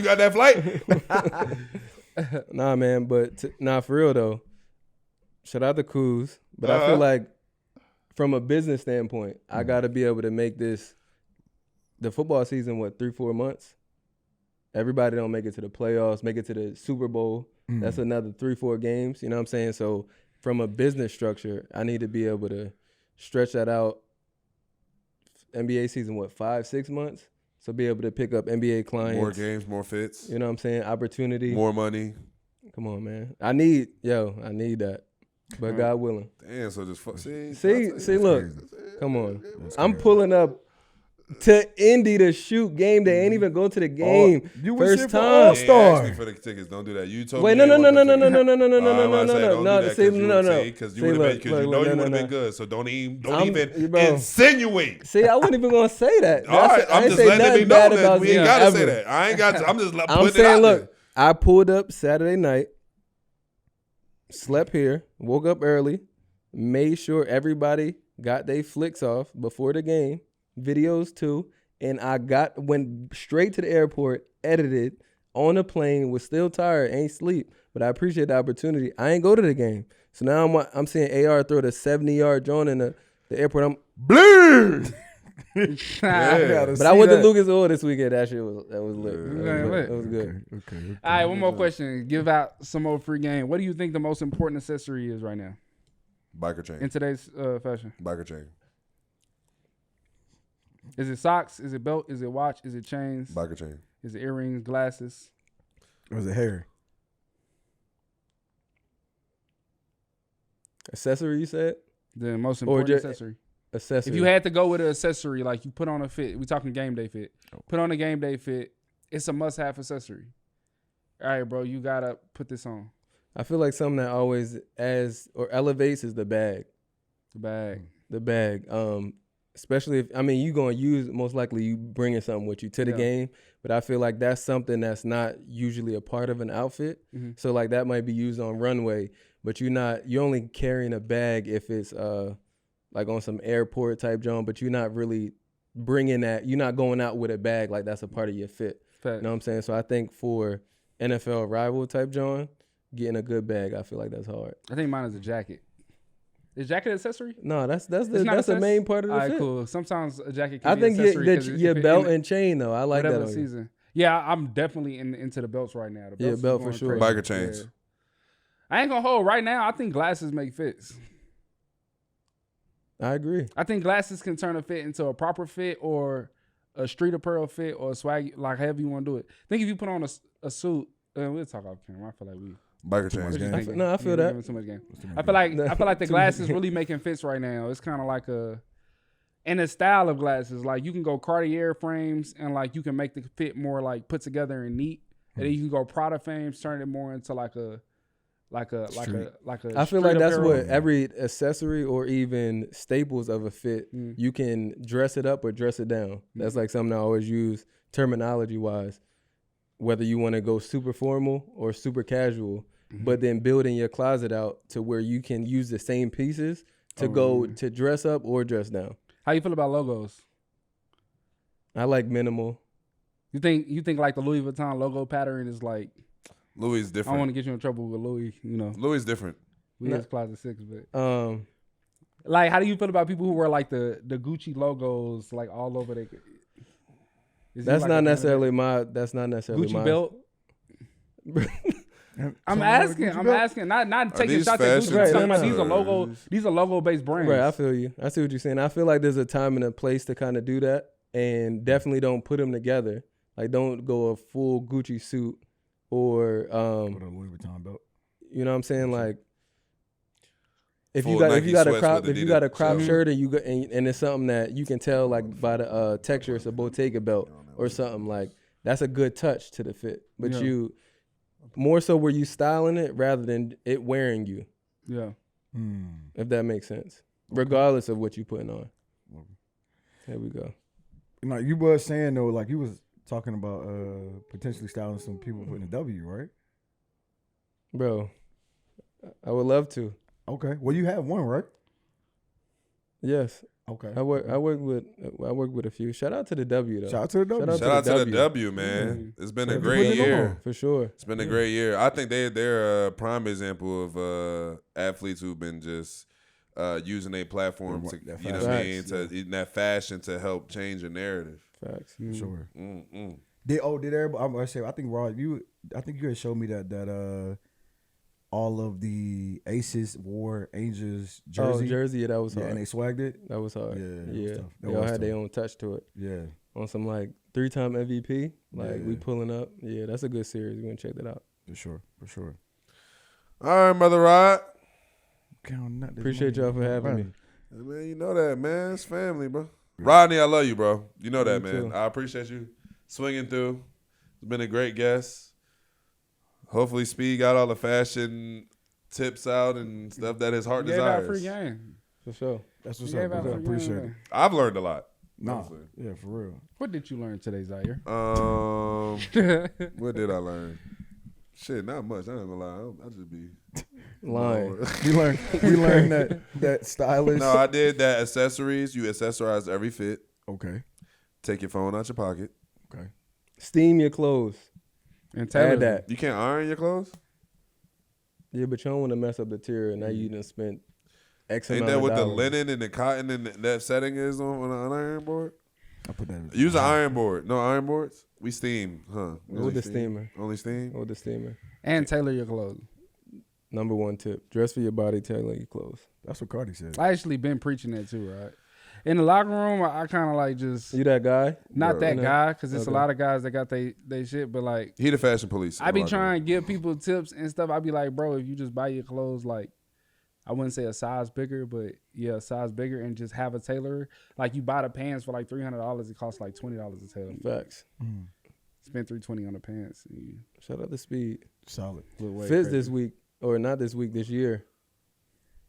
A: got that flight?
F: Nah, man, but for real though. Shout out to Kuz, but I feel like from a business standpoint, I got to be able to make the football season 3-4 months. Everybody don't make it to the playoffs, make it to the Super Bowl. That's another 3-4 games. You know what I'm saying? So from a business structure, I need to be able to stretch that out. NBA season, 5-6 months? So be able to pick up NBA clients.
A: More games, more fits.
F: You know what I'm saying? Opportunity.
A: More money.
F: Come on, man. I need that. But God willing.
A: Damn, so just
F: See, look. Come on. I'm pulling up to Indy to shoot game. They ain't even go to the game.
C: You was
F: first
C: here for
F: time.
C: All-Star.
A: Ask me for the tickets. Don't do that. You told
F: Wait,
A: me.
F: no.
A: Because you
F: No.
A: would have been good. So don't even insinuate.
F: See, I wasn't even gonna say that.
A: All right, I'm just letting it be known that we ain't gotta say that. I ain't got to. I'm just putting
F: I'm
A: it
F: saying,
A: out
F: look,
A: there.
F: I pulled up Saturday night, slept here, woke up early, made sure everybody got their flicks off before the game, videos too, and went straight to the airport, edited on a plane, was still tired, ain't sleep, but I appreciate the opportunity. I ain't go to the game. So now I'm seeing AR throw the 70-yard drone in the airport. I'm
A: Blue.
F: But I went to Lucas Oil this weekend. That was lit. It was good.
C: Okay.
B: All right, one more question. Give out some more free game. What do you think the most important accessory is right now
A: Biker chain.
B: in today's fashion?
A: Biker chain.
B: Is it socks? Is it belt? Is it watch? Is it chains?
A: Biker chain.
B: Is it earrings, glasses?
C: Or was it hair?
F: Accessory, you said?
B: The most important accessory.
F: Accessory.
B: If you had to go with an accessory, like you put on a fit, we talking game day fit. Put on a game day fit. It's a must-have accessory. All right, bro, you gotta put this on.
F: I feel like something that always adds or elevates is the bag. The bag. Especially if you gonna use, most likely you bringing something with you to the game, but I feel like that's something that's not usually a part of an outfit. Mm-hmm. So like that might be used on runway, but you're only carrying a bag if it's like on some airport type joint, but you're not really bringing that. You're not going out with a bag like that's a part of your fit.
B: Fact.
F: You know what I'm saying? So I think for NFL rival type joint, getting a good bag, I feel like that's hard.
B: I think mine is a jacket. Is jacket accessory?
F: No, that's the main part of the fit.
B: All right, cool. Sometimes a jacket can
F: I
B: be
F: think
B: accessory.
F: your belt and chain though. I like that on
B: season.
F: You.
B: Yeah, I'm definitely into the belts right now. The belts
F: belt for sure.
A: Biker chains.
B: Yeah. I ain't gonna hold right now. I think glasses make fits.
F: I agree.
B: I think glasses can turn a fit into a proper fit or a street apparel fit or a swag, like however you want to do it. I think if you put on a suit, we'll talk off camera. I feel like we.
A: Biker chains.
F: I feel that.
B: Too much game. I feel like the glasses really making fits right now. It's kind of like and the style of glasses, like you can go Cartier frames and like you can make the fit more like put together and neat, and then you can go Prada frames, turn it more into like a. I
F: feel like that's what every accessory or even staples of a fit, you can dress it up or dress it down. That's like something I always use terminology wise. Whether you want to go super formal or super casual, but then building your closet out to where you can use the same pieces to go to dress up or dress down.
B: How you feel about logos?
F: I like minimal.
B: You think like the Louis Vuitton logo pattern is like
A: Louis is different.
B: I don't want to get you in trouble with Louis,
A: Louis is different.
B: We is Closet 6, but like how do you feel about people who wear like the Gucci logos like all over their
F: That's not necessarily my
B: Gucci belt. I'm asking, not taking shots at Gucci.
A: Right,
B: talking about these are logo based brands.
F: Right, I feel you. I see what you're saying. I feel like there's a time and a place to kind of do that, and definitely don't put them together. Like don't go a full Gucci suit or
C: With a Louis Vuitton belt.
F: You know what I'm saying? Like if
A: full
F: you got
A: Nike
F: a
A: sweats
F: crop
A: with
F: shirt and it's something that you can tell like by the texture, it's a Bottega belt or something like that's a good touch to the fit. But you more so where you styling it rather than it wearing you.
B: Yeah.
F: If that makes sense, regardless of what you putting on. There we go.
C: No, you was saying though, like you was talking about potentially styling some people putting a W, right?
F: Bro, I would love to.
C: Okay. Well, you have one, right?
F: Yes.
C: Okay.
F: I work with a few. Shout out to the W though.
C: Shout out to the W.
A: Shout out to the W, man. It's been a great year.
F: For sure.
A: It's been a great year. I think they're a prime example of athletes who've been just using their platform to, you know what I mean, to in that fashion to help change a narrative.
F: Facts.
C: Sure.
A: Mm-mm.
C: Did everybody? I'm gonna say. I think Rod, I think you had showed me that all of the Aces wore Angels jersey.
F: Oh, jersey, yeah, that was hard.
C: And they swagged it.
F: That was hard.
C: Yeah.
F: They all had their own touch to it.
C: Yeah.
F: On some like 3-time MVP, like we pulling up. Yeah, that's a good series. We're gonna check that out.
C: For sure.
A: All right, Brother Rod.
F: Appreciate y'all for having me.
A: Hey, man, you know that, man. It's family, bro. Rodney, I love you, bro. You know that, man.
F: Too.
A: I appreciate you swinging through. It's been a great guest. Hopefully, Speed got all the fashion tips out and stuff that his heart desires.
B: Free game.
F: For sure.
C: That's what's up, bro. I appreciate it.
A: I've learned a lot.
C: Nah, yeah, for real.
B: What did you learn today, Zaire?
A: What did I learn? Shit, not much. I ain't gonna lie. I just be
F: lying.
C: We learned that stylist.
A: No, I did that accessories. You accessorize every fit.
C: Okay.
A: Take your phone out your pocket.
C: Okay.
F: Steam your clothes.
B: And tailor
F: that.
A: You can't iron your clothes?
F: Yeah, but you don't want to mess up the tier, and now you done spent X amount
A: Ain't that
F: of
A: what the
F: dollars.
A: linen and the cotton and that setting is on an iron board?
C: I put that.
A: Use an iron board. No iron boards? We steam, huh?
F: With the steamer.
A: Only steam?
F: With the steamer.
B: And tailor your clothes.
F: Number one tip: dress for your body, tailor your clothes.
C: That's what Cardi said.
B: I actually been preaching that too, right? In the locker room, I kind of like just
F: You that guy?
B: not that
F: No.
B: guy because it's a
F: Okay.
B: lot of guys that got they shit, but like
A: He the fashion police.
B: I be trying to give people tips and stuff. I be like, bro, if you just buy your clothes like I wouldn't say a size bigger, but yeah, a size bigger and just have a tailorer. Like you buy the pants for like $300, it costs like $20 a tailor.
F: Facts.
B: Spend $320 on the pants. And
F: Shout out to Speed.
C: Solid.
F: Fizz this week, or not this week, this year.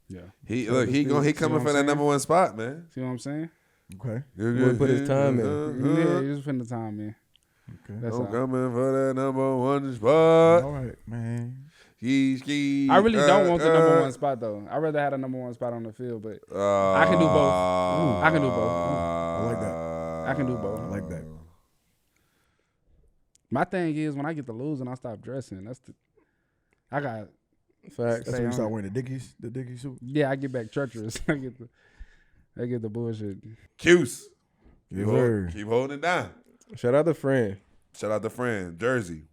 B: yeah.
A: He
B: See
A: coming
B: what
A: for
B: I'm
A: that
B: saying?
A: number one spot, man.
B: See what I'm saying?
C: Okay.
F: He put his time in.
B: Yeah, you just putting the time in.
C: Okay.
B: That's
A: I'm
B: all.
A: coming for that number one spot.
C: All right, man.
B: I really don't want the number one spot though. I'd rather have a number one spot on the field, but I can do both. I can do both.
C: I like that.
B: I can do both.
C: I like that.
B: My thing is when I get to losing, I stop dressing. I got
F: Facts.
C: That's when you start wearing the Dickies suit.
B: I get back treacherous. I get the bullshit.
A: Cuse.
C: Yes, sir.
A: Keep holding it down.
F: Shout out to Friend.
A: Shout out to friend Jersey.